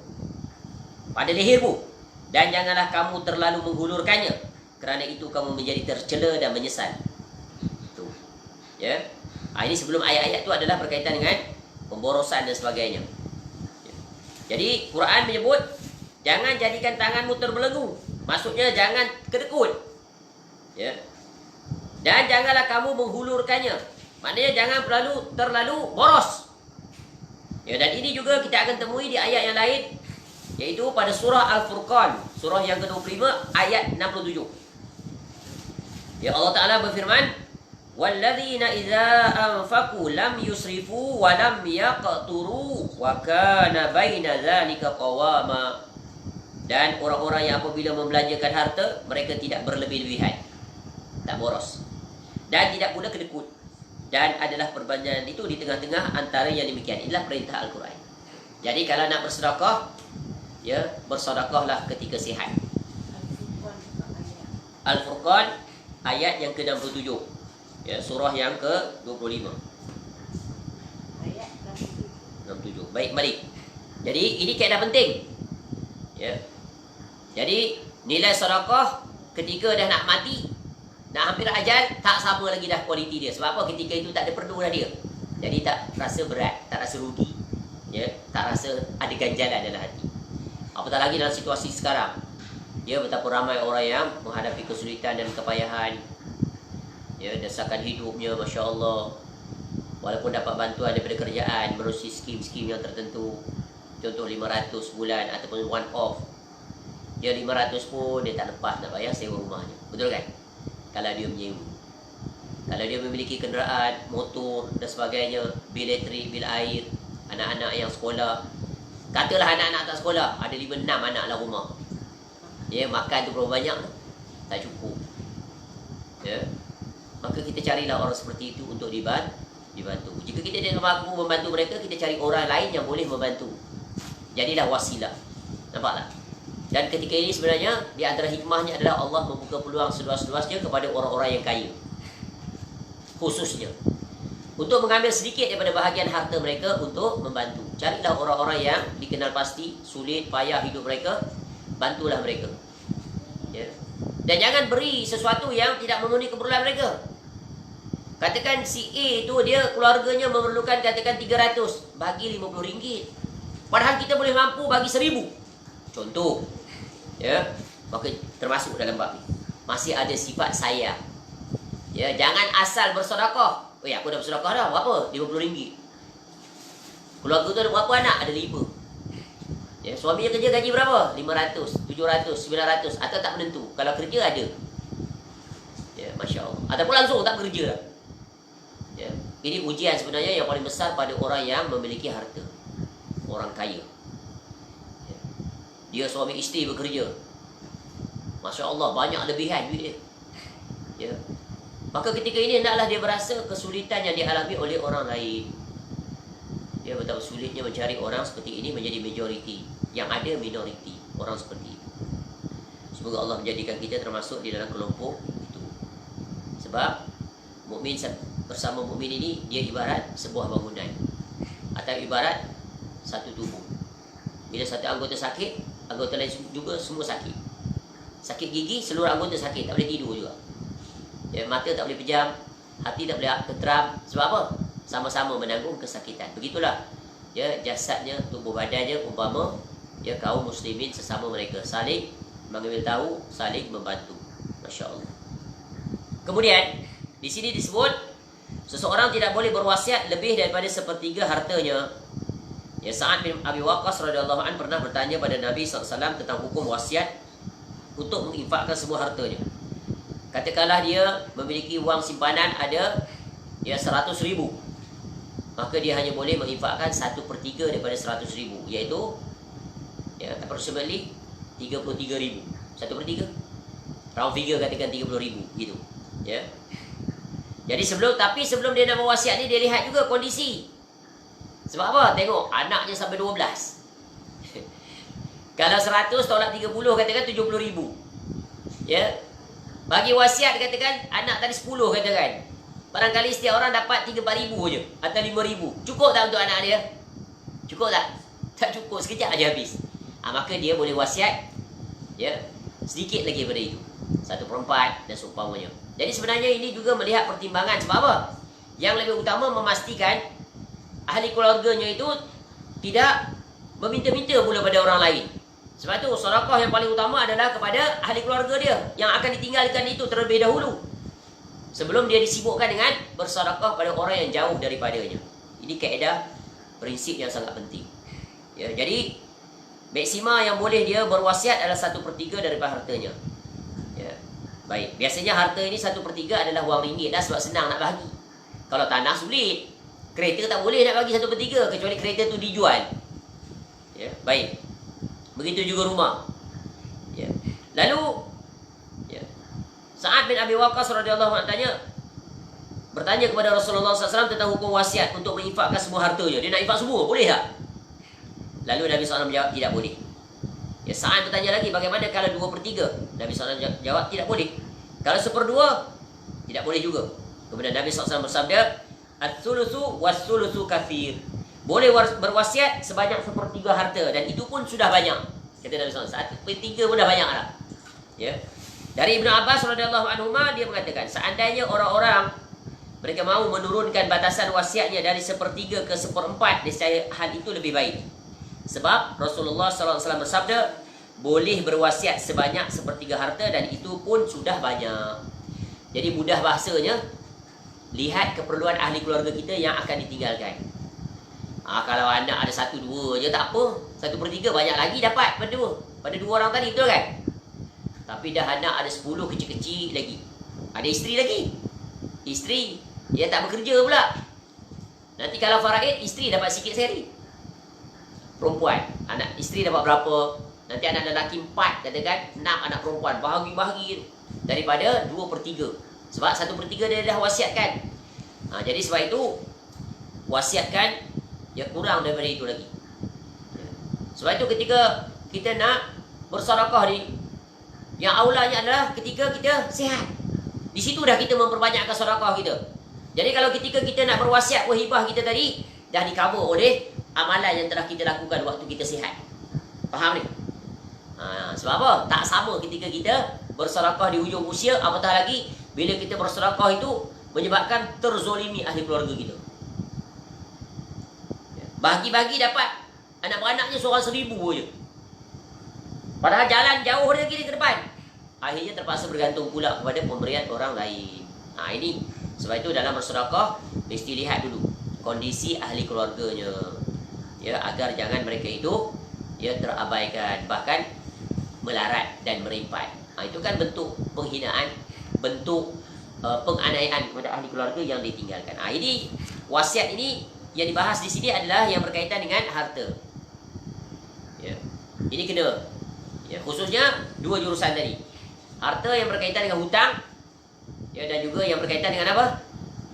pada lehermu, dan janganlah kamu terlalu menghulurkannya, kerana itu kamu menjadi tercela dan menyesal. Itu. Ya. Ini sebelum ayat-ayat itu adalah berkaitan dengan pemborosan dan sebagainya. Jadi Quran menyebut Jangan jadikan tanganmu terbelenggu. Maksudnya jangan kedekut. Ya. Dan janganlah kamu menghulurkannya. Maknanya jangan terlalu boros. Ya, dan ini juga kita akan temui di ayat yang lain, yaitu pada surah Al-Furqan, surah yang ke-25 ayat 67. Ya, Allah Ta'ala berfirman, "Walladzina idza anfaqu lam yusrifu wa lam yaqturu wa kana baina dzalika qawama." Dan orang-orang yang apabila membelanjakan harta, mereka tidak berlebih-lebihan, tak boros, dan tidak pula kedekut, dan adalah perbandingan itu di tengah-tengah antara yang demikian. Inilah perintah Al-Quran. Jadi kalau nak bersedekah, ya, bersedekahlah ketika sihat. Al-Furqan ayat yang ke-67, ya, surah yang ke-25. Ayat 67. Baik, balik. Jadi ini kaedah penting. Ya. Jadi nilai sedekah ketika dah nak mati, nak hampir ajal, tak sama lagi dah kualiti dia. Sebab apa? Ketika itu tak ada perlu dah dia. Jadi tak rasa berat, tak rasa rugi. Ya, tak rasa ada ganjalan dalam hati. Apatah lagi dalam situasi sekarang. Ya, betapa ramai orang yang menghadapi kesulitan dan kepayahan. Ya, desakan hidupnya, Masya Allah. Walaupun dapat bantuan daripada kerajaan menerusi skim-skim yang tertentu. Contoh 500 bulan ataupun one off. Dia 500 pun dia tak lepas nak bayar sewa rumahnya. Betul kan? Kalau dia menyewa. Kalau dia memiliki kenderaan, motor dan sebagainya, bil elektrik, bil air, anak-anak yang sekolah. Katalah anak-anak tak sekolah, ada 5-6 anak dalam rumah. Ya, makan tu berapa banyak? Tak cukup. Ya. Maka kita carilah orang seperti itu untuk dibantu. Jika kita tidak mampu membantu mereka, kita cari orang lain yang boleh membantu. Jadilah wasilah. Nampaklah? Dan ketika ini sebenarnya di antara hikmahnya adalah Allah membuka peluang seluas-luasnya kepada orang-orang yang kaya, khususnya untuk mengambil sedikit daripada bahagian harta mereka untuk membantu. Carilah orang-orang yang dikenal pasti sulit, payah hidup mereka, bantulah mereka. Ya. Dan jangan beri sesuatu yang tidak memenuhi keperluan mereka. Katakan si A itu dia keluarganya memerlukan katakan 300, bagi RM50. Padahal kita boleh mampu bagi 1,000. Contoh. Ya, maka termasuk dalam bab ni. Masih ada sifat sayang. Ya, jangan asal bersedekah. Oh ya, aku dah bersedekah dah. Berapa? RM50. Keluarga tu ada berapa anak? Ada 5. Ya, suaminya kerja gaji berapa? 500, 700, 900 atau tak menentu. Kalau kerja ada. Ya, Masya Allah. Ataupun langsung tak bekerja lah. Ya, ini ujian sebenarnya yang paling besar pada orang yang memiliki harta. Orang kaya. Dia suami isteri bekerja. Masya Allah, banyak lebihan duit dia. Ya. Maka ketika ini hendaklah dia berasa kesulitan yang dialami oleh orang lain. Ya, betapa sulitnya mencari orang seperti ini menjadi majoriti. Yang ada minoriti orang seperti itu. Semoga Allah menjadikan kita termasuk di dalam kelompok itu. Sebab mukmin bersama mukmin ini dia ibarat sebuah bangunan atau ibarat satu tubuh. Bila satu anggota sakit, anggota lain juga semua sakit. Sakit gigi, seluruh anggota sakit, tak boleh tidur juga. Ya, mata tak boleh pejam, hati tak boleh tenteram. Sebab apa? Sama-sama menanggung kesakitan. Begitulah ya jasadnya, tubuh badannya umpama ya kaum muslimin sesama mereka saling mengambil tahu, saling membantu. Masya Allah. Kemudian di sini disebut seseorang tidak boleh berwasiat lebih daripada sepertiga hartanya. Ya, Sa'ad bin Abi Waqqas radhiyallahu anhu pernah bertanya pada Nabi SAW tentang hukum wasiat untuk menginfakkan semua hartanya. Katakanlah dia memiliki wang simpanan ada ya 100,000, maka dia hanya boleh menginfakkan 1/3 daripada 100,000, iaitu ya approximately 33,000. 1/3 round figure katakan 30,000 gitu. Ya. Jadi sebelum dia nak berwasiat ni, dia lihat juga kondisi. Sebab apa? Tengok anaknya sampai 12. Kalau 100 tolak 30 katakan 70,000. Ya. Bagi wasiat katakan anak tadi 10 katakan. Barangkali setiap orang dapat 3-4 ribu je atau 5 ribu. Cukup tak untuk anak dia? Cukup tak? Tak cukup, sekejap aja habis. Maka dia boleh wasiat ya sedikit lagi daripada itu. 1/4 dan seumpamanya. Jadi sebenarnya ini juga melihat pertimbangan. Sebab apa? Yang lebih utama memastikan ahli keluarganya itu tidak meminta-minta pula pada orang lain. Sebab tu sedekah yang paling utama adalah kepada ahli keluarga dia yang akan ditinggalkan itu terlebih dahulu, sebelum dia disibukkan dengan bersedekah pada orang yang jauh daripadanya. Ini kaedah prinsip yang sangat penting. Ya, jadi maksima yang boleh dia berwasiat adalah 1/3 daripada hartanya. Ya. Baik, biasanya harta ini 1/3 adalah wang ringgit dah, sebab senang nak bagi. Kalau tanah sulit, kereta tak boleh nak bagi 1/3 kecuali kereta tu dijual. Ya, baik. Begitu juga rumah. Ya. Lalu ya, Sa'ad bin Abi Waqqas radhiyallahu anhu bertanya kepada Rasulullah SAW tentang hukum wasiat untuk menginfakkan semua hartanya. Dia nak infak semua, boleh tak? Lalu Nabi SAW menjawab, tidak boleh. Ya, Sa'ad bertanya lagi, bagaimana kalau 2/3? Nabi SAW jawab, tidak boleh. Kalau 1/2, tidak boleh juga. Kemudian Nabi SAW bersabda, "Ats-tsulusu was-tsulusu katsir." Boleh berwasiat sebanyak 1/3 harta, dan itu pun sudah banyak. Kata Nabi SAW, 1/3 pun dah banyak lah. Ya. Dari Ibnu Abbas radhiyallahu anhuma, dia mengatakan, seandainya orang-orang mereka mahu menurunkan batasan wasiatnya dari 1/3 ke 1/4, niscaya hal itu lebih baik. Sebab Rasulullah SAW bersabda, boleh berwasiat sebanyak 1/3 harta, dan itu pun sudah banyak. Jadi mudah bahasanya, lihat keperluan ahli keluarga kita yang akan ditinggalkan. Kalau anak ada 1-2 je tak apa, 1/3 banyak lagi dapat pada dua orang tadi, betul kan? Tapi dah anak ada 10 kecil-kecil lagi, ada isteri lagi. Isteri dia tak bekerja pula. Nanti kalau faraid, isteri dapat sikit sehari. Perempuan, anak isteri dapat berapa? Nanti anak lelaki 4, katakan 6 anak perempuan, bahagi-bahagi daripada 2/3. Sebab 1/3 dia dah wasiatkan. Jadi sebab itu wasiatkan dia kurang daripada itu lagi. Sebab itu ketika kita nak bersedekah ni, yang aulanya adalah ketika kita sihat. Di situ dah kita memperbanyakkan sedekah kita. Jadi kalau ketika kita nak berwasiat wahibah kita tadi, dah di-cover oleh amalan yang telah kita lakukan waktu kita sihat. Faham ni? Sebab apa? Tak sama ketika kita bersedekah di hujung usia, apatah lagi bila kita bersedekah itu menyebabkan terzolimi ahli keluarga kita. Bagi-bagi dapat anak beranaknya seorang 1000 je. Padahal jalan jauh dia kira ke depan. Akhirnya terpaksa bergantung pula kepada pemberian orang lain. Ini sebab itu dalam bersedekah mesti lihat dulu kondisi ahli keluarganya, ya, agar jangan mereka itu terabaikan, bahkan melarat dan merimpat. Itu kan bentuk penghinaan, bentuk penganiayaan kepada ahli keluarga yang ditinggalkan. Ini wasiat ini yang dibahas di sini adalah yang berkaitan dengan harta. Ya. Ini kena. Ya, khususnya 2 jurusan tadi. Harta yang berkaitan dengan hutang, ya, dan juga yang berkaitan dengan apa?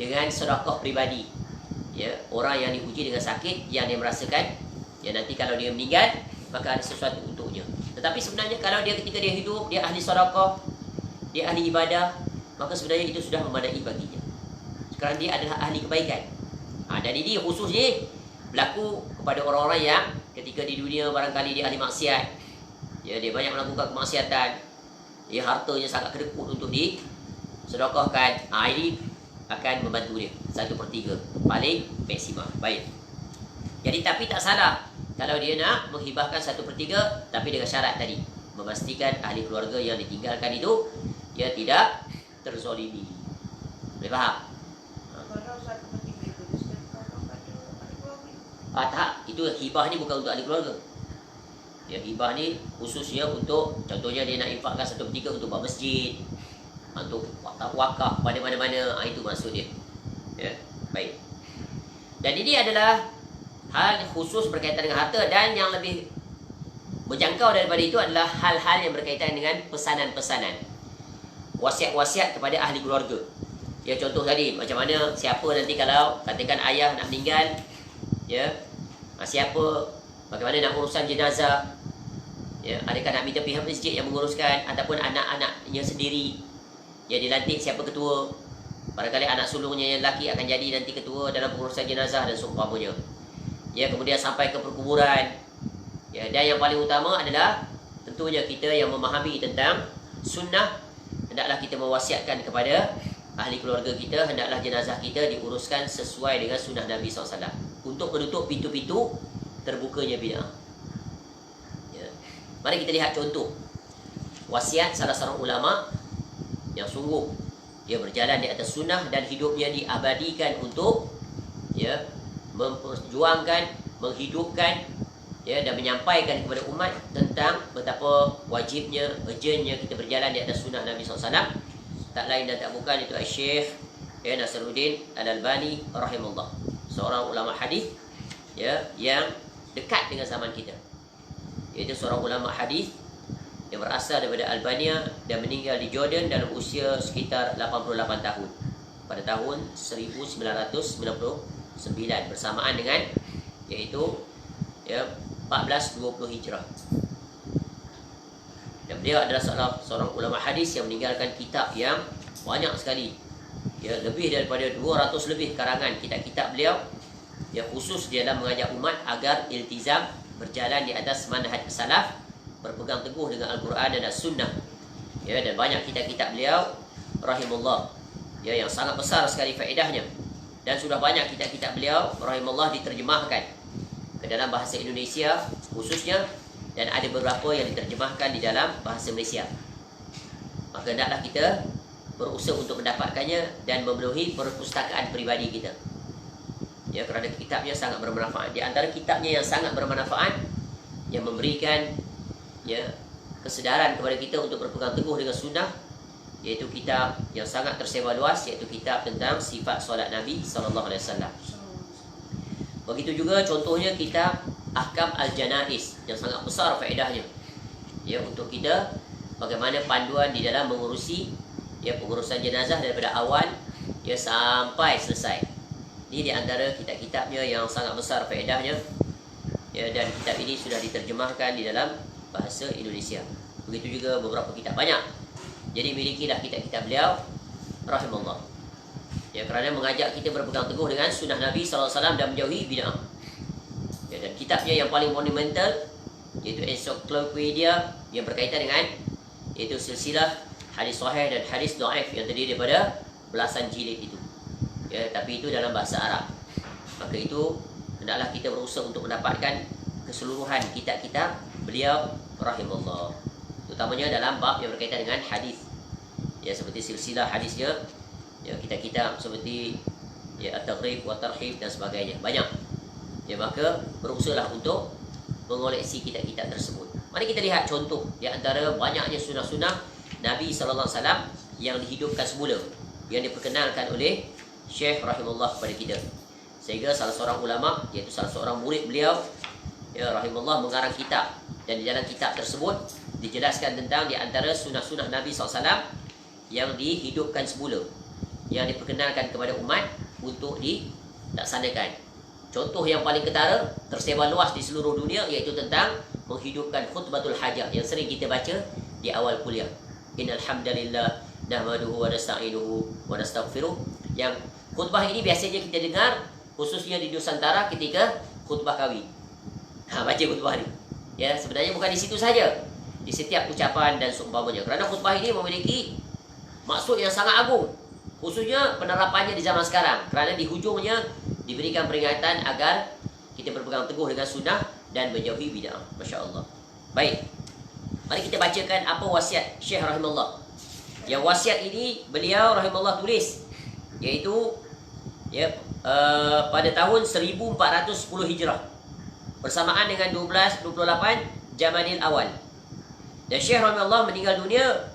Dengan sedekah pribadi. Ya, orang yang diuji dengan sakit yang dia merasakan, ya, nanti kalau dia meninggal maka ada sesuatu untuknya. Tetapi sebenarnya kalau dia ketika dia hidup, dia ahli sedekah, dia ahli ibadah, maka sebenarnya itu sudah memadai baginya. Sekarang dia adalah ahli kebaikan. Dan ini khususnya berlaku kepada orang-orang yang ketika di dunia barangkali dia ahli maksiat. Ya, dia banyak melakukan kemaksiatan. Ya, hartanya sangat kedekut untuk disedekahkan. Ini akan membantu dia 1/3, paling maksimum. Baik. Jadi tapi tak salah kalau dia nak menghibahkan 1/3, tapi dengan syarat tadi, memastikan ahli keluarga yang ditinggalkan itu dia tidak terzolimi. Boleh faham? Tak, itu hibah ni bukan untuk ahli keluarga. Ya, hibah ni khususnya untuk, contohnya dia nak infakkan 1/3 untuk buat masjid, untuk wakaf pada mana-mana. Itu maksud dia. Ya, baik. Dan ini adalah hal khusus berkaitan dengan harta, dan yang lebih menjangkau daripada itu adalah hal-hal yang berkaitan dengan pesanan-pesanan, wasiat-wasiat kepada ahli keluarga. Ya, contoh tadi, macam mana siapa nanti kalau katakan ayah nak meninggal, ya, siapa, bagaimana nak urusan jenazah, ya, adakah nak minta pihak masjid yang menguruskan ataupun anak-anaknya sendiri, ya, dilantik siapa ketua, barangkali anak sulungnya yang lelaki akan jadi nanti ketua dalam pengurusan jenazah dan seumpamanya. Ya, kemudian sampai ke perkuburan. Ya, dan yang paling utama adalah tentunya kita yang memahami tentang sunnah, hendaklah kita mewasiatkan kepada ahli keluarga kita, hendaklah jenazah kita diuruskan sesuai dengan sunnah Nabi SAW untuk menutup pintu-pintu terbukanya bid'ah. Ya. Mari kita lihat contoh wasiat salah seorang ulama yang sungguh dia berjalan di atas sunnah dan hidupnya diabadikan untuk memperjuangkan, menghidupkan dan menyampaikan kepada umat tentang betapa wajibnya, urgentnya kita berjalan di atas sunnah Nabi SAW. Tak lain dan tak bukan itu Syekh Nasiruddin Al-Albani rahimahullah, seorang ulama hadis yang dekat dengan zaman kita. Iaitu seorang ulama hadis yang berasal daripada Albania dan meninggal di Jordan dalam usia sekitar 88 tahun pada tahun 1999 bersamaan dengan iaitu 1420 Hijrah. Dan beliau adalah seorang ulama hadis yang meninggalkan kitab yang banyak sekali, lebih daripada 200 lebih karangan kitab-kitab beliau yang khusus dia dalam mengajak umat agar iltizam, berjalan di atas manhaj salaf, berpegang teguh dengan Al-Quran dan As-Sunnah. Dan banyak kitab-kitab beliau rahimahullah yang sangat besar sekali faedahnya, dan sudah banyak kitab-kitab beliau rahimahullah diterjemahkan ke dalam bahasa Indonesia khususnya, dan ada beberapa yang diterjemahkan di dalam bahasa Malaysia. Maka hendaklah kita berusaha untuk mendapatkannya dan memenuhi perpustakaan peribadi kita, kerana kitabnya sangat bermanfaat. Di antara kitabnya yang sangat bermanfaat, yang memberikan kesedaran kepada kita untuk berpegang teguh dengan sunnah, iaitu kitab yang sangat tersebar luas, iaitu kitab tentang sifat solat Nabi SAW. Begitu juga contohnya kitab Ahkam Al-Janaiz yang sangat besar faedahnya, untuk kita bagaimana panduan di dalam mengurusi pengurusan jenazah daripada awal sampai selesai. Ini di antara kitab-kitabnya yang sangat besar faedahnya, dan kitab ini sudah diterjemahkan di dalam bahasa Indonesia. Begitu juga beberapa kitab banyak. Jadi milikilah kitab-kitab beliau rahimahullah, kerana mengajak kita berpegang teguh dengan sunnah Nabi SAW dan menjauhi bid'ah. Dan kitabnya yang paling monumental iaitu ensiklopedia yang berkaitan dengan iaitu silsilah hadis sahih dan hadis dhaif yang terdiri daripada belasan jilid itu. Tapi itu dalam bahasa Arab. Maka itu hendaklah kita berusaha untuk mendapatkan keseluruhan kitab-kitab beliau rahimahullah, terutamanya dalam bab yang berkaitan dengan hadis, seperti silsilah hadisnya, kitab-kitab seperti At-Taghrib wa Tarhib dan sebagainya, banyak. Maka berusahalah untuk mengoleksi kitab-kitab tersebut. Mari kita lihat contoh di antara banyaknya sunnah-sunnah Nabi SAW yang dihidupkan semula, yang diperkenalkan oleh Syekh rahimahullah kepada kita. Sehingga salah seorang ulama, iaitu salah seorang murid beliau rahimahullah, mengarang kitab, dan di dalam kitab tersebut dijelaskan tentang di antara sunnah-sunnah Nabi SAW yang dihidupkan semula, yang diperkenalkan kepada umat untuk dilaksanakan. Contoh yang paling ketara, tersebar luas di seluruh dunia, iaitu tentang menghidupkan khutbatul hajah yang sering kita baca di awal kuliah. Innal hamdalillah nahmaduhu wa nasta'inuhu wa nastaghfiruh. Yang khutbah ini biasanya kita dengar khususnya di Nusantara ketika khutbah kahwin. Baca khutbah ini. Sebenarnya bukan di situ saja, di setiap ucapan dan seumpamanya. Kerana khutbah ini memiliki maksud yang sangat agung, khususnya penerapannya di zaman sekarang. Kerana di hujungnya diberikan peringatan agar kita berpegang teguh dengan sunnah dan menjauhi bid'ah. Masya Allah. Baik, mari kita bacakan apa wasiat Syekh rahimahullah. Yang wasiat ini beliau rahimahullah tulis, iaitu pada tahun 1410 Hijrah bersamaan dengan 1228 Jamadil Awal. Dan Syekh rahimahullah meninggal dunia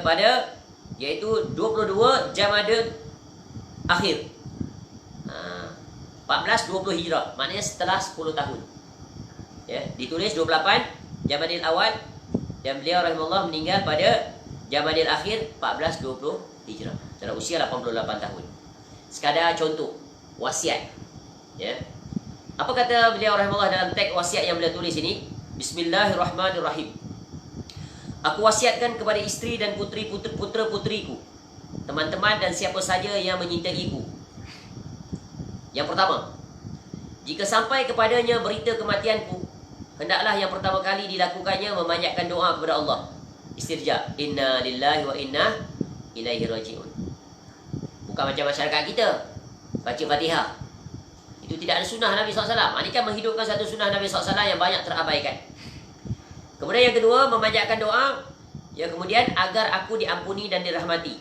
pada iaitu 22 Jamadil Akhir 1420 Hijrah, maknanya setelah 10 tahun. Ditulis 28 Jamadil Awal, dan beliau rahimahullah meninggal pada Jamadil Akhir 1420 Hijrah dalam usia 88 tahun. Sekadar contoh wasiat. Apa kata beliau rahimahullah dalam teks wasiat yang beliau tulis ini? Bismillahirrahmanirrahim. Aku wasiatkan kepada isteri dan putra-putriku, teman-teman dan siapa saja yang menyintaiku. Yang pertama, jika sampai kepadanya berita kematianku, hendaklah yang pertama kali dilakukannya memanjatkan doa kepada Allah. Istirja, inna lillahi wa inna ilaihi raji'un. Bukan macam masyarakat kita baca Fatihah. Itu tidak ada sunnah Nabi SAW. Ini kan menghidupkan satu sunnah Nabi SAW yang banyak terabaikan. Kemudian yang kedua, memanjatkan doa. Ya, kemudian agar aku diampuni dan dirahmati.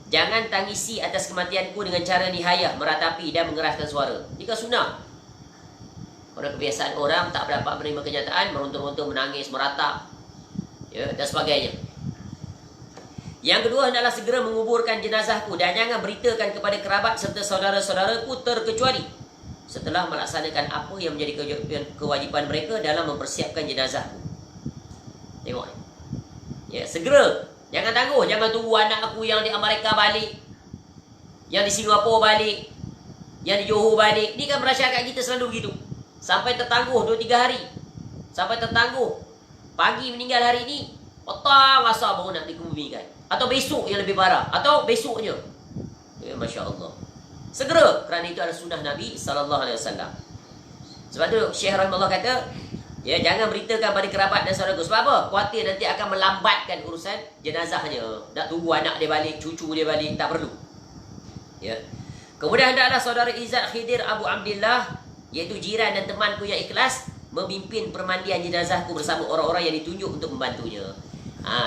Jangan tangisi atas kematianku dengan cara nihayah, meratapi dan mengeraskan suara. Jika sunnah. Pada kebiasaan orang tak dapat menerima kenyataan, meronta-ronta, menangis, meratap, ya, dan sebagainya. Yang kedua, hendaklah segera menguburkan jenazahku dan jangan beritakan kepada kerabat serta saudara-saudaraku terkecuali setelah melaksanakan apa yang menjadi kewajipan mereka dalam mempersiapkan jenazahku. Tengok ni. Ya, segera. Jangan tangguh. Jangan tunggu anak aku yang di Amerika balik, yang di Singapura balik, yang di Johor balik. Ni kan masyarakat kita selalu begitu. Sampai tertangguh 2-3 hari. Sampai tertangguh pagi meninggal hari ni, petang asar baru nak dikebumikan. Atau besok yang lebih parah, atau besoknya. Ya, Masya Allah. Segera, kerana itu adalah sunnah Nabi SAW. Sebab tu Syekh Rahimahullah kata, ya, jangan beritakan pada kerabat dan saudara. Sebab apa? Khawatir nanti akan melambatkan urusan jenazahnya. Nak tunggu anak dia balik, cucu dia balik, tak perlu. Ya. Kemudian hendaklah saudara Izzat Khidir Abu Abdillah, iaitu jiran dan temanku yang ikhlas, memimpin permandian jenazahku bersama orang-orang yang ditunjuk untuk membantunya.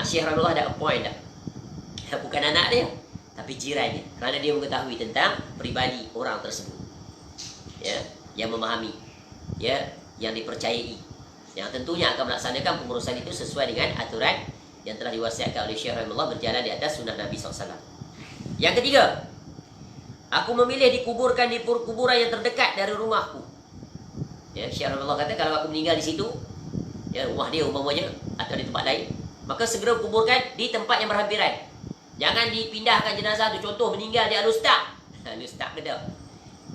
Syekh Rahimahullah ada point tak? Bukan anak dia, tapi jirannya, kerana dia mengetahui tentang peribadi orang tersebut, ya, yang memahami, ya, yang dipercayai, yang tentunya akan melaksanakan pengurusan itu sesuai dengan aturan yang telah diwasiatkan oleh Syekh Rahimahullah, berjalan di atas sunnah Nabi SAW. Yang ketiga, aku memilih dikuburkan di kuburan yang terdekat dari rumahku. Ya, Syekh Rahimahullah kata kalau aku meninggal di situ, ya, rumah dia umpamanya atau di tempat lain, maka segera kuburkan di tempat yang berhampiran. Jangan dipindahkan jenazah tu. Contoh meninggal di Al-Ustaz. Al-Ustaz kata,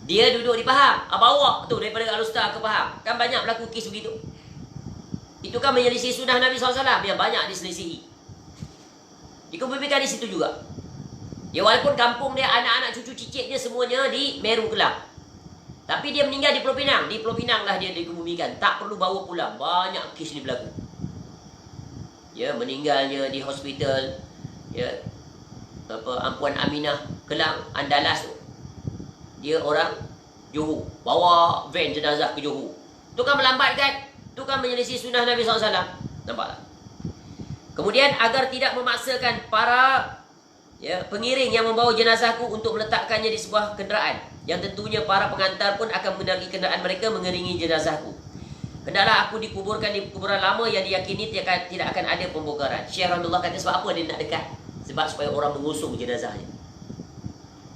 dia duduk di Pahang, bawa tu daripada Al-Ustaz ke Pahang. Kan banyak berlaku kes begitu. Itu kan menyelisih sunnah Nabi SAW yang banyak diselisihi. Dikuburkan di situ juga. Ya, walaupun kampung dia, anak-anak cucu cicit dia semuanya di Meru Kelang, tapi dia meninggal di Pulau Pinang. Di Pulau Pinang lah dia dikuburkan. Tak perlu bawa pulang. Banyak kes ni berlaku. Ya, meninggalnya di hospital, ya, Ampuan Aminah Kelang, Andalas tu. Dia orang Johor, bawa van jenazah ke Johor. Tu kan melambatkan. Tu kan menyelisih sunnah Nabi SAW. Nampak tak? Kemudian agar tidak memaksakan para, ya, pengiring yang membawa jenazahku untuk meletakkannya di sebuah kenderaan, yang tentunya para pengantar pun akan mengendarai kenderaan mereka mengiringi jenazahku. Hendaklah aku dikuburkan di kuburan lama yang diyakini tidak akan ada pembongkaran. Syekh Rahimahullah kata sebab apa dia nak dekat? Sebab supaya orang mengusung jenazahnya.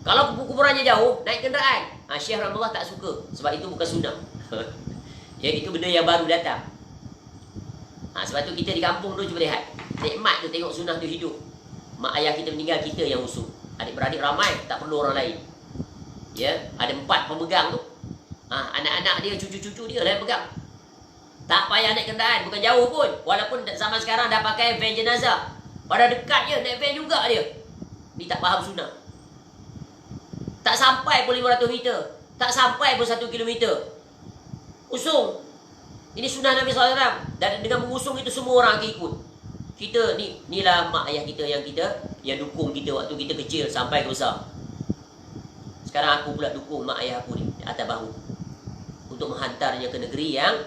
Kalau kuburannya jauh, naik kenderaan. Syekh Rahimahullah tak suka. Sebab itu bukan sunnah. Ya, itu benda yang baru datang. Sebab tu kita di kampung tu cuba lihat. Nikmat tu tengok sunnah tu hidup. Mak ayah kita meninggal, kita yang usung. Adik-beradik ramai, tak perlu orang lain. Ya, ada 4 pemegang tu. Anak-anak dia, cucu-cucu dia lah yang pegang. Tak payah naik kenderaan, bukan jauh pun. Walaupun zaman sekarang dah pakai van jenazah, pada dekat je, naik van juga dia. Ni tak faham sunnah. Tak sampai pun 500 meter. Tak sampai pun 1 kilometer. Usung. Ini sunnah Nabi SAW. Dan dengan mengusung itu semua orang akan ikut. Kita ni, inilah mak ayah kita yang dukung kita waktu kita kecil sampai ke besar. Sekarang aku pula dukung mak ayah aku ni atas bahu untuk menghantarnya ke negeri yang,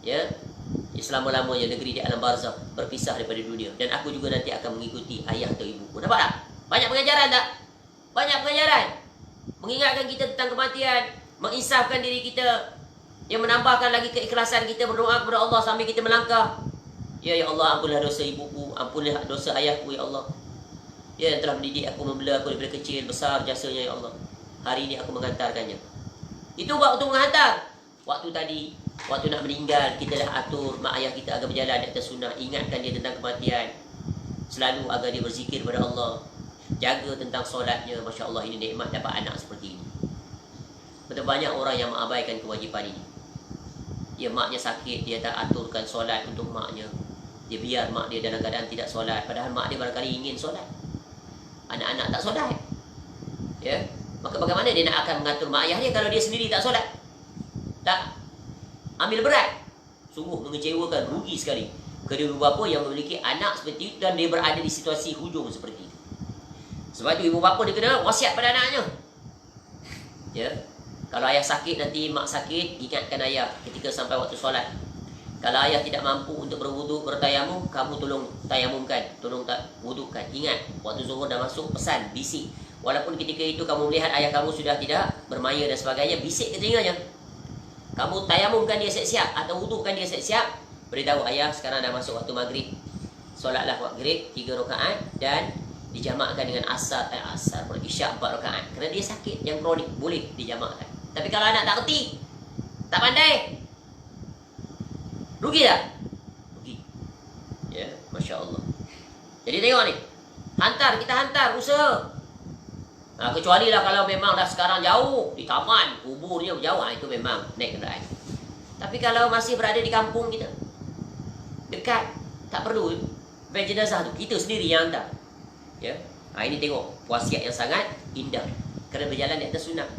ya, selama-lamanya negeri di alam barzakh, berpisah daripada dunia. Dan aku juga nanti akan mengikuti ayah atau ibuku. Nampak tak? Banyak pengajaran tak? Banyak pengajaran. Mengingatkan kita tentang kematian, menginsafkan diri kita, yang menambahkan lagi keikhlasan kita berdoa kepada Allah sambil kita melangkah. Ya Allah, ampunilah dosa ibuku, ampunilah dosa ayahku, ya Allah. Ya, yang telah mendidik aku, membela aku daripada kecil, besar jasanya, ya Allah. Hari ini aku mengantarkannya. Itu waktu menghantar. Waktu tadi, waktu nak meninggal, kita dah atur mak ayah kita agar berjalan di atas sunnah. Ingatkan dia tentang kematian. Selalu agar dia berzikir kepada Allah. Jaga tentang solatnya. Masya Allah, ini nikmat dapat anak seperti ini. Betul banyak orang yang mengabaikan kewajipan ini. Ya, maknya sakit, dia tak aturkan solat untuk maknya. Dia biar mak dia dalam keadaan tidak solat. Padahal mak dia barangkali ingin solat. Anak-anak tak solat. Ya, maka bagaimana dia nak akan mengatur mak ayah dia kalau dia sendiri tak solat? Tak. Ambil berat. Sungguh mengecewakan, rugi sekali kedua bapa yang memiliki anak seperti itu dan dia berada di situasi hujung seperti itu. Sebab itu ibu bapa dia kena wasiat pada anaknya. Ya. Kalau ayah sakit, nanti mak sakit, ingatkan ayah ketika sampai waktu solat. Kalau ayah tidak mampu untuk berwuduk, bertayamum, kamu tolong tayamumkan, tolong wudukan. Ingat, waktu zuhur dah masuk, pesan, bisik. Walaupun ketika itu kamu melihat ayah kamu sudah tidak bermaya dan sebagainya, bisik ke telinganya. Kamu tayamumkan dia siap-siap atau wudukan dia siap-siap. Beritahu ayah sekarang dah masuk waktu maghrib. Solatlah maghrib 3 rakaat dan dijamakkan dengan asar isyak 4 rakaat. Kerana dia sakit yang kronik, boleh dijamakkan. Tapi kalau anak tak reti, tak pandai, rugi tak? Rugi. Ya, Masya Allah. Jadi tengok ni, kita hantar usaha. Kecuali lah kalau memang dah sekarang jauh di taman, kuburnya jauh, itu memang naik kenderaan. Tapi kalau masih berada di kampung kita, dekat, tak perlu van jenazah tu, kita sendiri yang hantar. Ya, ini tengok wasiat yang sangat indah kerana berjalan di atas sunnah.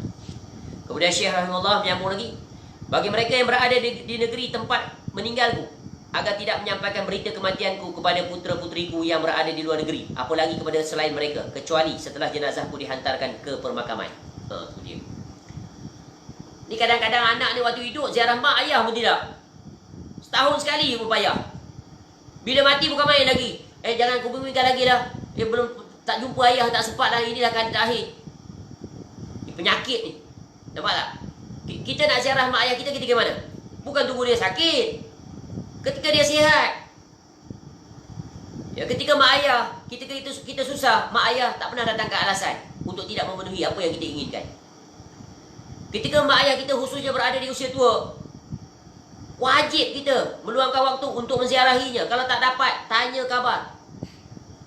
Kemudian Syekh rahimahullah menyambung lagi, bagi mereka yang berada di negeri tempat meninggalku, agar tidak menyampaikan berita kematianku kepada putera-puteriku yang berada di luar negeri, apalagi kepada selain mereka, kecuali setelah jenazahku dihantarkan ke permakaman. Itu dia. Ni kadang-kadang anak ni waktu hidup ziarah mak ayah pun tidak. Setahun sekali pun payah. Bila mati bukan main lagi. Jangan kubumikan lagi lah. Belum tak jumpa ayah, tak sempat lah. Ini dah kan terakhir. Ini penyakit ni. Nampak tak? Kita nak ziarah mak ayah kita ketika mana? Bukan tunggu dia sakit. Ketika dia sihat. Ya, ketika mak ayah kita susah, mak ayah tak pernah datang ke alasan untuk tidak memenuhi apa yang kita inginkan. Ketika mak ayah kita khususnya berada di usia tua, wajib kita meluangkan waktu untuk menziarahinya. Kalau tak dapat, tanya khabar,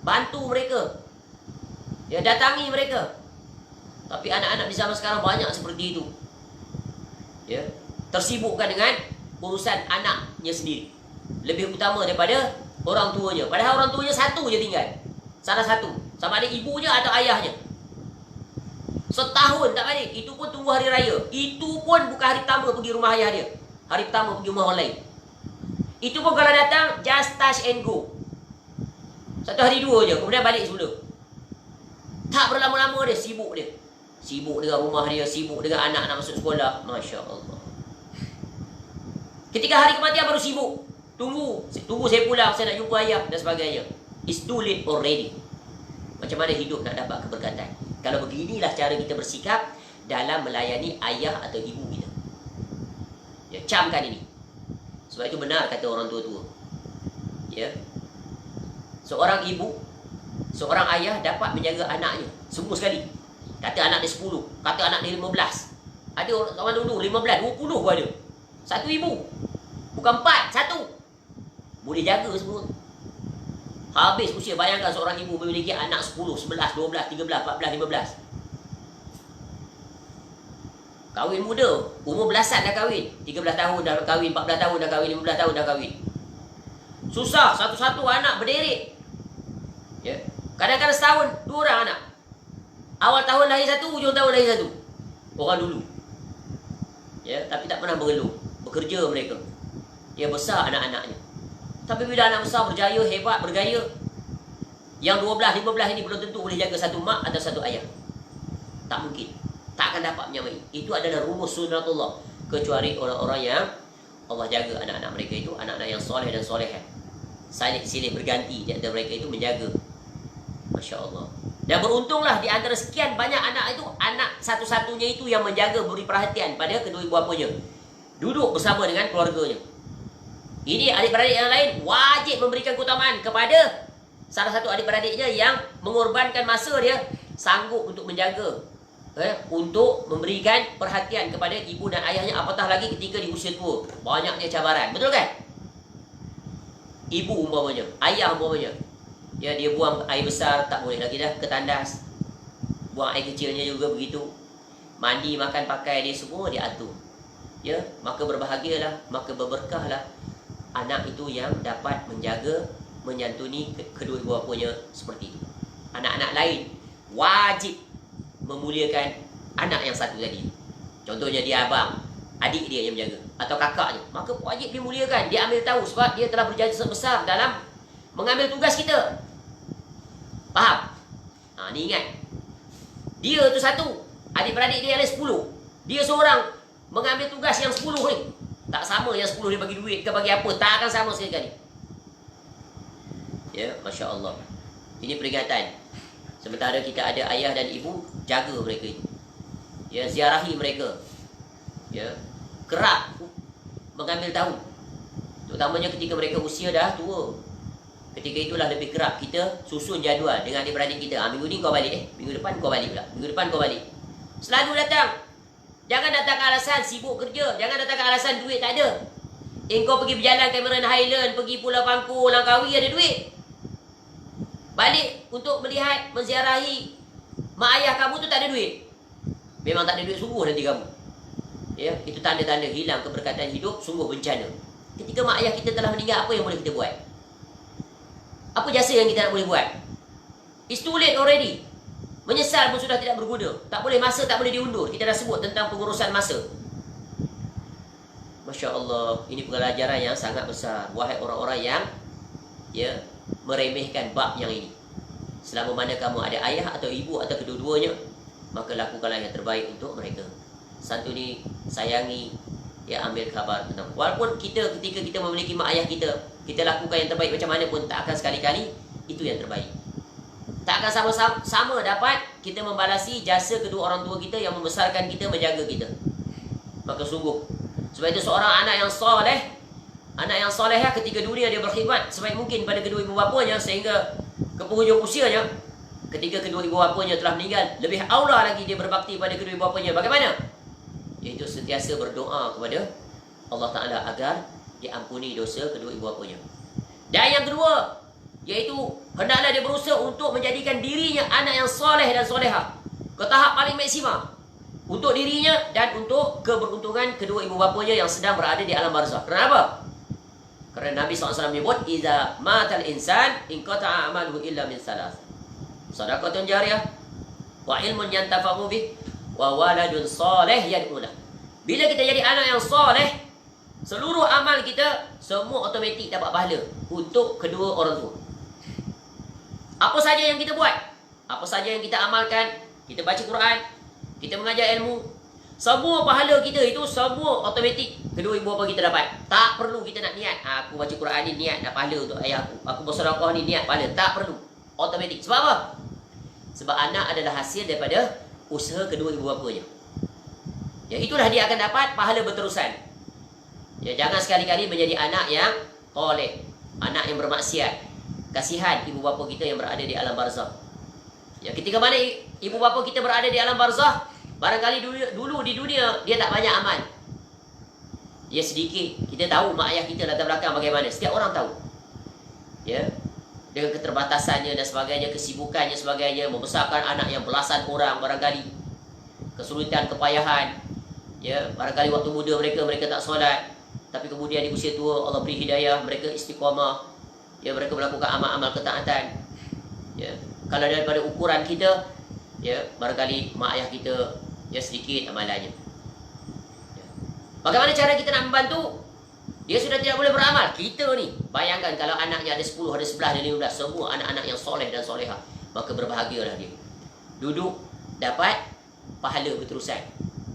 bantu mereka, ya, datangi mereka. Tapi anak-anak di zaman sekarang banyak seperti itu, ya, tersibukkan dengan urusan anaknya sendiri, lebih utama daripada orang tuanya. Padahal orang tuanya satu je tinggal, salah satu, sama ada ibunya atau ayahnya. Setahun tak balik, itu pun tunggu hari raya. Itu pun bukan hari pertama pergi rumah ayah dia, hari pertama pergi rumah orang lain. Itu pun kalau datang just touch and go, 1 hari 2 je, kemudian balik semula. Tak berlama-lama dia, sibuk dia. Sibuk dengan rumah dia, sibuk dengan anak nak masuk sekolah. Masya Allah. Ketika hari kematian baru sibuk. Tunggu saya pulang, saya nak jumpa ayah dan sebagainya. It's too late already. Macam mana hidup nak dapat keberkatan? Kalau beginilah cara kita bersikap dalam melayani ayah atau ibu kita. Ya, camkan ini. Sebab itu benar kata orang tua-tua. Ya. Seorang ibu, seorang ayah dapat menjaga anaknya semua sekali. Kata anak dia 10, kata anak dia 15. Ada orang dulu 15, 20 pun ada. Satu ibu. Bukan 4, 1. Boleh jaga semua. Habis usia, bayangkan seorang ibu memiliki anak 10, 11, 12, 13, 14, 15. Kahwin muda, umur belasan dah kahwin. 13 tahun dah kahwin, 14 tahun dah kahwin, 15 tahun dah kahwin. Susah, satu-satu anak berderet. Ya. Kadang-kadang setahun 2 orang anak. Awal tahun lahir 1, hujung tahun lahir 1. Orang dulu. Ya, tapi tak pernah mengeluh. Bekerja mereka. Dia besar anak-anaknya. Tapi bila anak besar, berjaya, hebat, bergaya, yang 12, 15 ini belum tentu boleh jaga satu mak atau satu ayah. Tak mungkin. Tak akan dapat menyamai. Itu adalah rumus sunnatullah. Kecuali orang-orang yang Allah jaga anak-anak mereka itu, anak-anak yang soleh dan soleha. Silih berganti di antara mereka itu menjaga. Masya Allah. Dan beruntunglah di antara sekian banyak anak itu, anak satu-satunya itu yang menjaga, beri perhatian pada kedua ibu bapanya. Duduk bersama dengan keluarganya. Ini adik-beradik yang lain wajib memberikan keutamaan kepada salah satu adik-beradiknya yang mengorbankan masa dia, sanggup untuk menjaga, untuk memberikan perhatian kepada ibu dan ayahnya, apatah lagi ketika di usia tua. Banyaknya cabaran, betul kan? Ibu umpamanya, ayah umpamanya, ya, dia buang air besar, tak boleh lagi dah ke tandas. Buang air kecilnya juga begitu. Mandi, makan, pakai dia semua dia atur. Ya, maka berbahagialah, maka berberkahlah anak itu yang dapat menjaga, menyantuni kedua ibu bapanya seperti itu. Anak-anak lain wajib memuliakan anak yang satu tadi. Contohnya dia abang, adik dia yang menjaga, atau kakaknya, maka wajib dimuliakan. Dia ambil tahu sebab dia telah berjasa besar dalam mengambil tugas kita. Faham? Ni ingat. Dia tu satu, adik-beradik dia ada 10. Dia seorang mengambil tugas yang 10 ni. Tak sama yang 10 dia bagi duit ke bagi apa, tak akan sama sekali. Ya, Masya Allah. Ini peringatan. Sementara kita ada ayah dan ibu, jaga mereka ini. Ya, ziarahi mereka. Ya, kerap mengambil tahu. Terutamanya ketika mereka usia dah tua. Ketika itulah lebih kerap kita susun jadual dengan adik-beradik kita. Minggu ni kau balik, minggu depan kau balik pula. Minggu depan kau balik. Selalu datang. Jangan datang ke alasan sibuk kerja. Jangan datang ke alasan duit tak ada. Kau pergi berjalan Cameron Highland, pergi Pulau Pangku, Langkawi ada duit. Balik untuk melihat, menziarahi mak ayah kamu tu tak ada duit. Memang tak ada duit sungguh nanti kamu. Ya, itu tanda-tanda hilang keberkatan hidup, sungguh bencana. Ketika mak ayah kita telah meninggal, apa yang boleh kita buat? Apa jasa yang kita nak boleh buat? It's too late already. Menyesal pun sudah tidak berguna. Tak boleh, masa tak boleh diundur. Kita dah sebut tentang pengurusan masa. Masya Allah, ini pelajaran yang sangat besar. Wahai orang-orang yang meremehkan bab yang ini. Selama mana kamu ada ayah atau ibu atau kedua-duanya, maka lakukanlah yang terbaik untuk mereka. Santuni, sayangi, ambil khabar tentang. Walaupun ketika kita memiliki mak ayah kita, kita lakukan yang terbaik macam mana pun, tak akan sekali-kali itu yang terbaik. Tak akan sama-sama dapat kita membalasi jasa kedua orang tua kita yang membesarkan kita, menjaga kita. Maka sungguh, sebab itu seorang anak yang soleh ketika dunia dia berkhidmat sebaik mungkin pada kedua ibu bapanya, sehingga ke penghujung usianya, ketika kedua ibu bapanya telah meninggal, lebih aula lagi dia berbakti pada kedua ibu bapanya. Bagaimana? Iaitu sentiasa berdoa kepada Allah Ta'ala agar diampuni dosa kedua ibu bapanya. Dan yang kedua, iaitu hendaklah dia berusaha untuk menjadikan dirinya anak yang soleh dan soleha ke tahap paling maksimal untuk dirinya dan untuk keberuntungan kedua ibu bapanya yang sedang berada di alam barzakh. Kenapa? Kerana Nabi SAW menyebut, "Iza matal insan inqata'a amaluhu illa min salas. Sadaqatun jariyah wa ilmun yantafa'u bih wa waladun soleh yad'ulah." Bila kita jadi anak yang soleh, seluruh amal kita semua automatik dapat pahala untuk kedua orang tua. Apa saja yang kita buat, apa saja yang kita amalkan, kita baca Quran, kita mengajar ilmu, semua pahala kita itu semua automatik kedua ibu bapa kita dapat. Tak perlu kita nak niat, aku baca Quran ni niat nak pahala untuk ayah aku bersedekah ni niat pahala. Tak perlu, automatik. Sebab apa? Sebab anak adalah hasil daripada usaha kedua ibu bapanya. Ya, itulah dia akan dapat pahala berterusan. Ya, jangan sekali-kali menjadi anak yang toleh, anak yang bermaksiat. Kasihan ibu bapa kita yang berada di alam barzakh. Ya, ketika mana ibu bapa kita berada di alam barzakh, barangkali dulu di dunia dia tak banyak amal. Dia sedikit. Kita tahu mak ayah kita latar belakang bagaimana. Setiap orang tahu. Ya, dengan keterbatasannya dan sebagainya, kesibukannya sebagainya, membesarkan anak yang belasan orang barangkali. Kesulitan, kepayahan. Ya, barangkali waktu muda mereka tak solat, tapi kemudian di usia tua Allah beri hidayah, mereka istiqamah. Ya, mereka melakukan amal-amal ketaatan. Ya, kalau daripada ukuran kita, ya, barangkali mak ayah kita sedikit amalannya. Ya. Bagaimana cara kita nak membantu? Dia sudah tidak boleh beramal. Kita ni, bayangkan kalau anaknya ada 10, ada 11, ada 15, semua anak-anak yang soleh dan soleha, maka berbahagialah dia. Duduk, dapat pahala berterusan.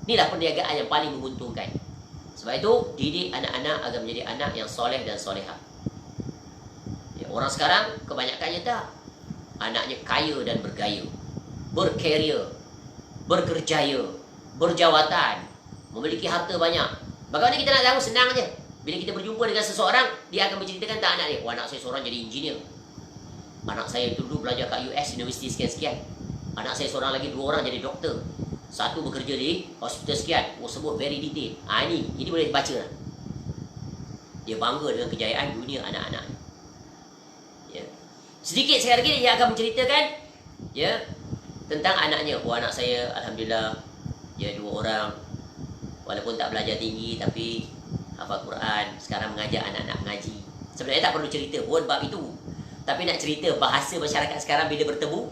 Inilah perniagaan yang paling menguntungkan. Sebab itu, didik anak-anak agar menjadi anak yang soleh dan soleha. Ya, orang sekarang, kebanyakannya tak. Anaknya kaya dan bergaya, berkarier, berkerjaya, berjawatan, memiliki harta banyak. Bagaimana kita nak tahu? Senang je. Bila kita berjumpa dengan seseorang, dia akan menceritakan tak anak dia. Oh, anak saya seorang jadi engineer. Anak saya dulu belajar kat US, universiti sekian-sekian. Anak saya seorang lagi, 2 orang jadi doktor. Satu bekerja di hospital sekian. Oh, sebut very detail. Ini boleh dibaca lah. Dia bangga dengan kejayaan dunia anak-anak. Ya. Sedikit sekali lagi dia akan menceritakan, ya, tentang anaknya. Oh, anak saya alhamdulillah, dia 2 orang. Walaupun tak belajar tinggi, tapi hafal Quran. Sekarang mengajar anak-anak mengaji. Sebenarnya tak perlu cerita pun bab itu. Tapi nak cerita bahasa masyarakat sekarang bila bertemu,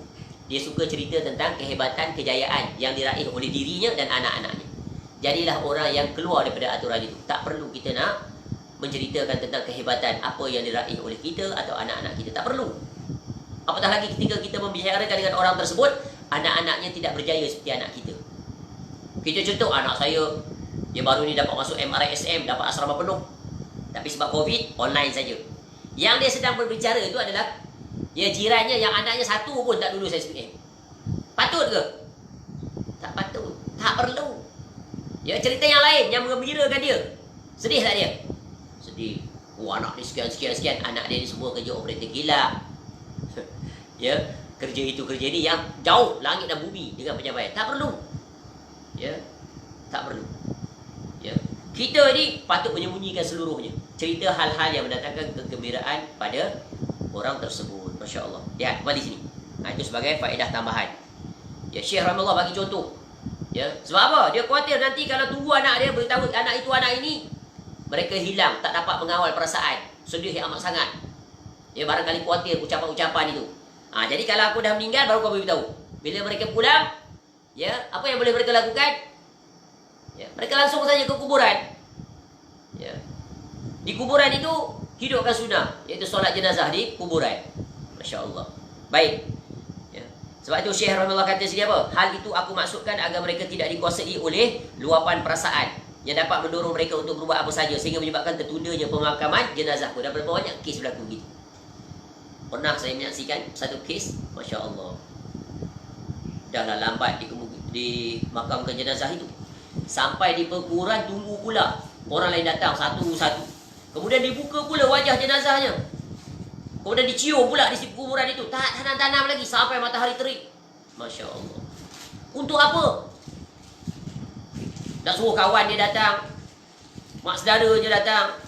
dia suka cerita tentang kehebatan, kejayaan yang diraih oleh dirinya dan anak-anaknya. Jadilah orang yang keluar daripada aturan itu. Tak perlu kita nak menceritakan tentang kehebatan apa yang diraih oleh kita atau anak-anak kita. Tak perlu. Apatah lagi ketika kita membicarakan dengan orang tersebut, anak-anaknya tidak berjaya seperti anak kita. Kita contoh, anak saya Dia baru ni dapat masuk MRSM, dapat asrama penuh. Tapi sebab COVID, online saja. Yang dia sedang berbicara itu adalah ya jirannya yang anaknya satu pun tak lulus SPM. Patut ke? Tak patut. Tak perlu. Ya, cerita yang lain yang menggembirakan dia. Sedih tak dia? Sedih. Oh, anak dia sekian. Anak dia ni semua kerja operator kilat. Ya, kerja itu kerja ni yang jauh langit dan bumi dengan pencapaian. Tak perlu. Ya, tak perlu. Ya, kita ni patut menyembunyikan seluruhnya. Cerita hal-hal yang mendatangkan kegembiraan pada orang tersebut. Masya Allah. Lihat kembali sini. Itu sebagai faedah tambahan. Ya, Syekh Rahimahullah bagi contoh. Ya, sebab apa? Dia khawatir nanti kalau tunggu anak dia beritahu anak itu anak ini, mereka hilang, tak dapat mengawal perasaan. Sedih amat sangat. Ya, barangkali khawatir ucapan-ucapan itu. Jadi kalau aku dah meninggal baru kau beritahu. Bila mereka pulang, ya, apa yang boleh mereka lakukan? Ya, mereka langsung saja ke kuburan. Ya. Di kuburan itu hidupkan sunnah, iaitu solat jenazah di kuburan. Masya Allah. Baik. Ya. Sebab itu Syekh Rahimahullah kata sini apa? Hal itu aku maksudkan agar mereka tidak dikuasai oleh luapan perasaan yang dapat mendorong mereka untuk berbuat apa saja sehingga menyebabkan tertundanya pemakaman jenazah pun. Dan berapa banyak kes berlaku begitu. Pernah saya menyaksikan satu kes, Masya Allah. Dahlah lambat di makamkan jenazah itu. Sampai di pekuburan tunggu pula orang lain datang satu-satu. Kemudian dibuka pula wajah jenazahnya. Kemudian dicium pula di kuburan itu. Tak tanam-tanam lagi sampai matahari terik. Masya Allah. Untuk apa? Nak suruh kawan dia datang, mak saudara dia datang.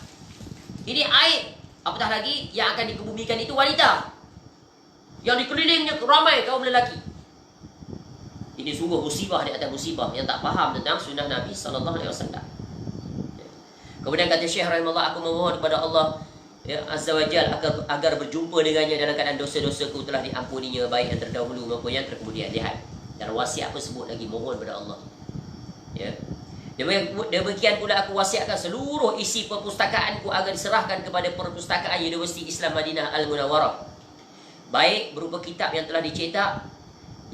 Ini aib. Apatah lagi yang akan dikebumikan itu wanita. Yang dikelilingnya ramai kaum lelaki. Ini sungguh musibah di atas musibah yang tak faham tentang sunnah Nabi SAW. Kemudian kata Syekh Rahimahullah, aku memohon kepada Allah, ya, Azza wa Jal, agar berjumpa dengannya dalam keadaan dosa-dosaku telah diampuninya, baik yang terdahulu maupun yang terkemudian. Lihat, dan wasiat apa sebut lagi, mohon kepada Allah. Ya. Demikian pula aku wasiatkan seluruh isi perpustakaanku agar diserahkan kepada perpustakaan Universiti Islam Madinah Al-Munawwarah. Baik berupa kitab yang telah dicetak,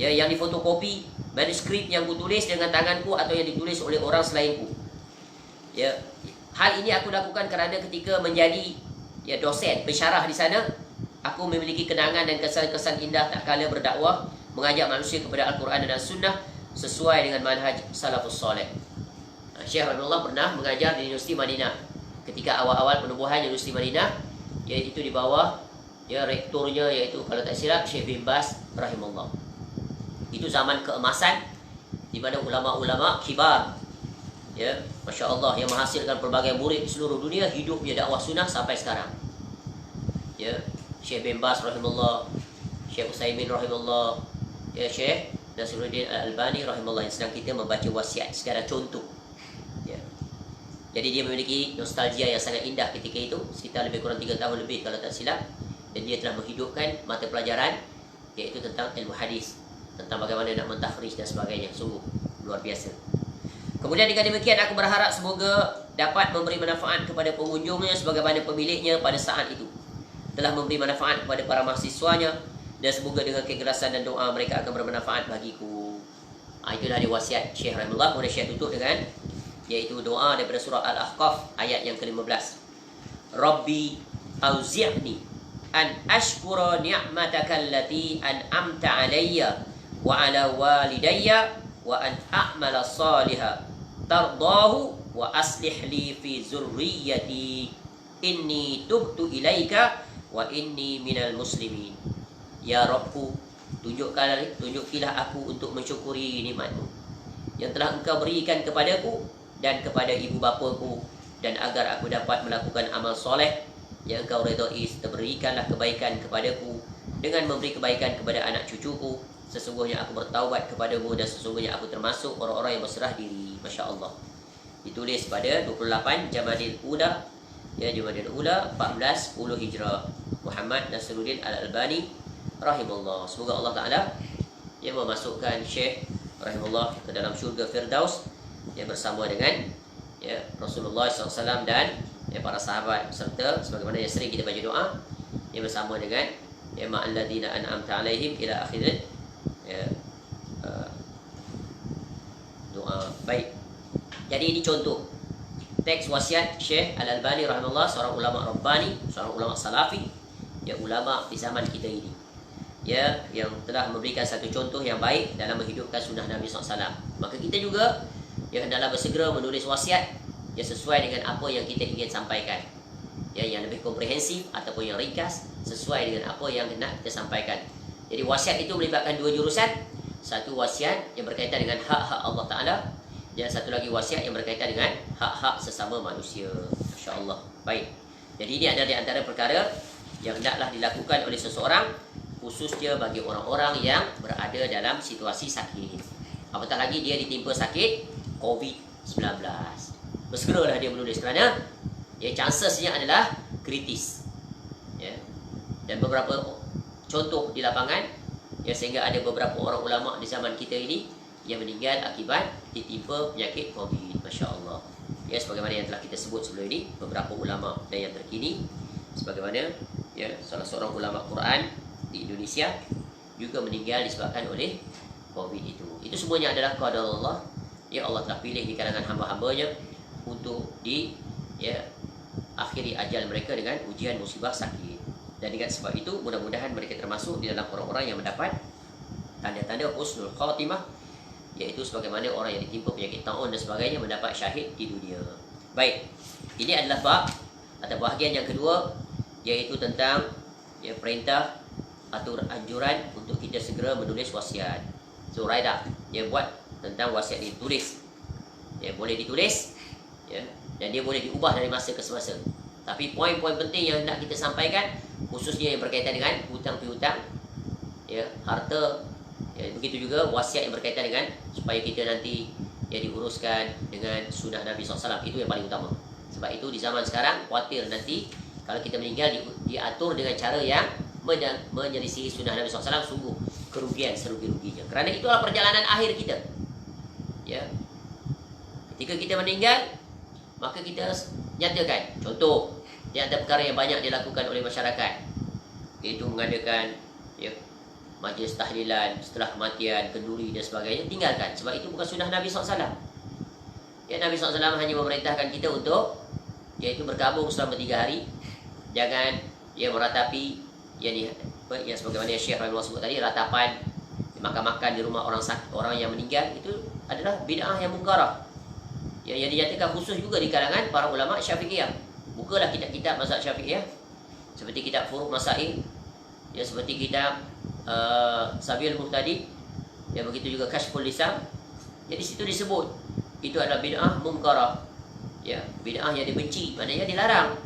ya, yang difotokopi, manuskrip yang kutulis dengan tanganku atau yang ditulis oleh orang selainku. Ya, hal ini aku lakukan kerana ketika menjadi, ya, dosen pensyarah di sana, aku memiliki kenangan dan kesan-kesan indah tak kala berdakwah, mengajak manusia kepada Al-Quran dan Sunnah sesuai dengan manhaj salafus soleh. Syekh Rahimahullah pernah mengajar di Universiti Madinah. Ketika awal-awal penubuhan Universiti Madinah, iaitu di bawah, ya, rektornya iaitu kalau tak silap Syekh bin Baz Rahimahullah. Itu zaman keemasan di mana ulama-ulama kibar, ya, Masya Allah, yang menghasilkan pelbagai murid di seluruh dunia, hidupnya dakwah sunnah sampai sekarang. Ya, Syekh bin Baz Rahimahullah, Syekh Utsaimin Rahimahullah, ya, Syekh Nasiruddin Al-Albani Rahimahullah, yang sedang kita membaca wasiat secara contoh. Ya. Jadi dia memiliki nostalgia yang sangat indah ketika itu, sekitar lebih kurang 3 tahun lebih kalau tak silap. Dan dia telah menghidupkan mata pelajaran iaitu tentang ilmu hadis, tentang bagaimana nak mentakhrij dan sebagainya. Sungguh luar biasa. Kemudian dengan demikian aku berharap semoga dapat memberi manfaat kepada pengunjungnya sebagaimana pemiliknya pada saat itu telah memberi manfaat kepada para mahasiswanya, dan semoga dengan kegerasan dan doa mereka akan bermanfaat bagiku. Itulah dia wasiat Syekh Rahimahullah. Kemudian Syekh tutup dengan iaitu doa daripada surah Al-Ahqaf ayat yang ke-15. Rabbi auzi'ni an ashkura ni'mataka allati an'amta alayya wa ala walidayya wa an a'mala salihan tardahu wa aslih li fi zurriyyati inni tubtu ilaika wa inni minal muslimin. Ya Rabbku, tunjukilah aku untuk mensyukuri nikmat-Mu yang telah Engkau berikan kepadaku dan kepada ibu bapaku, dan agar aku dapat melakukan amal soleh yang Engkau redai, serta berikanlah kebaikan kepadaku dengan memberi kebaikan kepada anak cucuku. Sesungguhnya aku bertaubat kepadamu dan sesungguhnya aku termasuk orang-orang yang berserah diri. Masya Allah. Ditulis pada 28 Jamadil Ula, ya, Jamadil Ula 1410 Hijrah. Muhammad Nasiruddin Al-Albani rahimahullah. Semoga Allah Ta'ala yang memasukkan Syekh rahimahullah ke dalam syurga Firdaus, yang bersama dengan, ya, Rasulullah SAW dan, ya, para sahabat, serta sebagaimana yang sering kita baca doa, yang bersama dengan, ya, ma'alladina an'amta alaihim ila akhirat, ya, doa. Baik. Jadi ini contoh teks wasiat Syekh Al-Albani rahimahullah, seorang ulama Rabbani, seorang ulama Salafi, ya ulama di zaman kita ini, ya, yang telah memberikan satu contoh yang baik dalam menghidupkan sunnah Nabi SAW. Maka kita juga ya hendaklah bersegera menulis wasiat ya sesuai dengan apa yang kita ingin sampaikan, ya, yang lebih komprehensif ataupun yang ringkas sesuai dengan apa yang hendak kita sampaikan. Jadi wasiat itu melibatkan dua jurusan. Satu wasiat yang berkaitan dengan hak-hak Allah Ta'ala, dan satu lagi wasiat yang berkaitan dengan hak-hak sesama manusia. Masya-Allah. Baik. Jadi ini adalah di antara perkara yang hendaklah dilakukan oleh seseorang, khususnya bagi orang-orang yang berada dalam situasi sakit. Apatah lagi dia ditimpa sakit COVID-19. Bersegeralah dia menulis kerana ya chancesnya adalah kritis. Ya. Dan beberapa contoh di lapangan ya, sehingga ada beberapa orang ulama di zaman kita ini yang meninggal akibat ditimpa penyakit COVID. Masya Allah. Ya, sebagaimana yang telah kita sebut sebelum ini, beberapa ulama dan yang terkini, sebagaimana ya salah seorang ulama Quran di Indonesia juga meninggal disebabkan oleh COVID itu. Itu semuanya adalah qadar Allah. Ya, Allah telah pilih di kalangan hamba-hambanya untuk akhiri ajal mereka dengan ujian musibah sakit. Dan dengan sebab itu mudah-mudahan mereka termasuk di dalam orang-orang yang mendapat tanda-tanda husnul khatimah, yaitu sebagaimana orang yang ditimpa penyakit taun dan sebagainya mendapat syahid di dunia. Baik, ini adalah bab atau bahagian yang kedua, yaitu tentang ya perintah atau anjuran untuk kita segera menulis wasiat. So Raida dia buat tentang wasiat ditulis. Ya, boleh ditulis ya, dan dia boleh diubah dari masa ke semasa. Tapi poin-poin penting yang nak kita sampaikan, khususnya yang berkaitan dengan hutang piutang, ya, harta, ya, begitu juga wasiat yang berkaitan dengan supaya kita nanti ya diuruskan dengan sunnah Nabi SAW. Itu yang paling utama. Sebab itu di zaman sekarang khawatir nanti kalau kita meninggal diatur dengan cara yang menyelisih sunnah Nabi SAW, sungguh kerugian serugi-ruginya. Kerana itulah perjalanan akhir kita. Ya, ketika kita meninggal, maka kita nyatakan, contoh di antara perkara yang banyak dilakukan oleh masyarakat, iaitu mengadakan ya, majlis tahlilan setelah kematian, kenduri dan sebagainya, tinggalkan. Sebab itu bukan sunnah Nabi SAW. Ya, Nabi SAW hanya memerintahkan kita untuk iaitu berkabung selama 3 hari. Jangan ya meratapi yang sebagaimana Syekh Rahimahullah sebut tadi, ratapan makan-makan di rumah orang yang meninggal, itu adalah bid'ah yang mungkarah. Ya, yang dinyatakan khusus juga di kalangan para ulama Syafi'iyah. Bukalah kitab-kitab mazhab Syafi'iyah seperti kitab Furuq Masail, ya, seperti kitab Sabil Muhtadi, ya, begitu juga Kashful Lisan. Jadi situ disebut itu adalah bid'ah mungkarah. Ya, bid'ah yang dibenci, maknanya dilarang.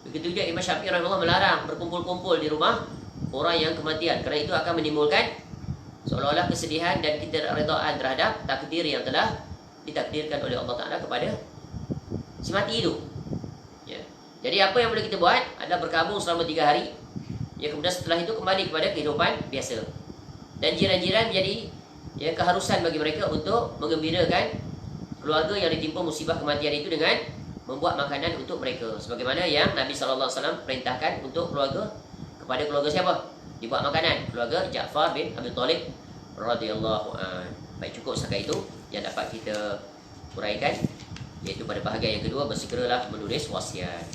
Begitu juga Imam Syafi'i rahimahullah melarang berkumpul-kumpul di rumah orang yang kematian, kerana itu akan menimbulkan seolah-olah kesedihan dan ketidakredaan terhadap takdir yang telah ditakdirkan oleh Allah Ta'ala kepada si mati itu. Ya. Jadi apa yang boleh kita buat adalah berkabung selama 3 hari. Ya, kemudian setelah itu kembali kepada kehidupan biasa. Dan jiran-jiran menjadi ya keharusan bagi mereka untuk menggembirakan keluarga yang ditimpa musibah kematian itu dengan membuat makanan untuk mereka. Sebagaimana yang Nabi SAW perintahkan untuk keluarga, kepada keluarga siapa? Dibuat makanan. Keluarga Ja'far bin Abi Talib radhiyallahu anhu. Baik, cukup setakat itu yang dapat kita uraikan, iaitu pada bahagian yang kedua, bersegeralah menulis wasiat.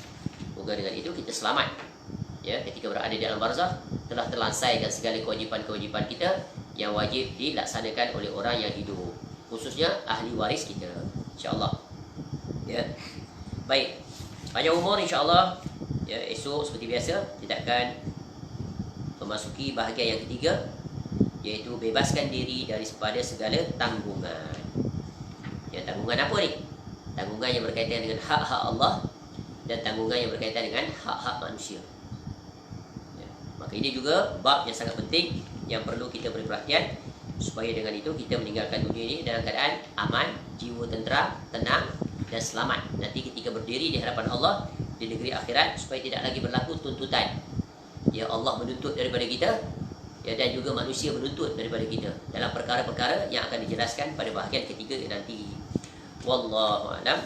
Moga dengan itu kita selamat ya ketika berada di alam barzakh, telah terlansaikan segala kewajipan-kewajipan kita yang wajib dilaksanakan oleh orang yang hidup, khususnya ahli waris kita, insya-Allah. Ya. Baik. Panjang umur insya-Allah. Ya, esok seperti biasa kita akan memasuki bahagian yang ketiga, iaitu bebaskan diri daripada segala tanggungan. Ya, tanggungan apa ni? Tanggungan yang berkaitan dengan hak-hak Allah dan tanggungan yang berkaitan dengan hak-hak manusia. Ya, maka ini juga bab yang sangat penting yang perlu kita beri perhatian, supaya dengan itu kita meninggalkan dunia ini dalam keadaan aman, jiwa tentera, tenang dan selamat. Nanti ketika berdiri di hadapan Allah di negeri akhirat, supaya tidak lagi berlaku tuntutan. Ya, Allah menuntut daripada kita, ya, dan juga manusia menuntut daripada kita dalam perkara-perkara yang akan dijelaskan pada bahagian ketiga nanti. Wallahu a'lam.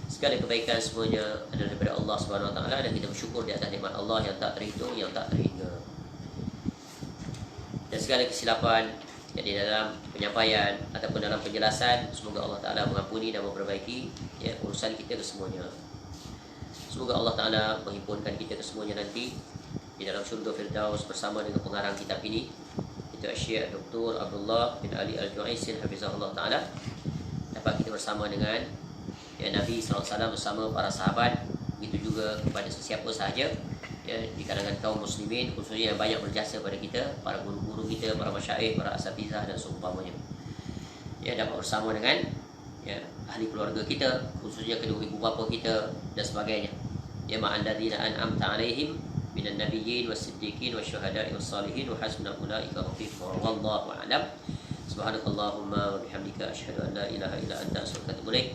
Segala kebaikan semuanya adalah daripada Allah Subhanahu wa taala, dan kita bersyukur di atas nikmat Allah yang tak terhitung, yang tak terhingga. Dan segala kesilapan Jadi dalam penyampaian ataupun dalam penjelasan, semoga Allah Ta'ala mengampuni dan memperbaiki ya, urusan kita kesemuanya. Semoga Allah Ta'ala menghimpunkan kita kesemuanya nanti di dalam syurga Firdaus bersama dengan pengarang kitab ini, itu Syekh Dr. Abdullah bin Ali Al-Ju'aisin hafizahullah Ta'ala. Dapat kita bersama dengan ya, Nabi SAW bersama para sahabat. Begitu juga kepada sesiapa sahaja ya, di kalangan kaum muslimin, khususnya yang banyak berjasa pada kita, para guru-guru kita, para masyaikh, para asatizah dan seumpamanya. Ya, dapat bersama dengan ya, ahli keluarga kita, khususnya kedua ibu bapa kita dan sebagainya. Ya, ma'alladzina an'amta 'alaihim minan nabiyyin was-siddiqin wasyuhada'i was-salihin wa hasuna ulaika rafiqa. Wallahu a'lam. Subhanakallahumma wa bihamdika asyhadu an la ilaha illa anta astaghfiruka wa atubu ilaik.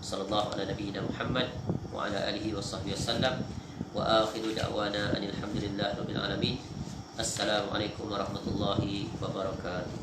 Sallallahu ala nabiyyina Muhammad wa ala alihi washabbihi wasallam. Wa akhiru da'wana anil hamdulillahi rabbil alamin. Assalamualaikum warahmatullahi wabarakatuh.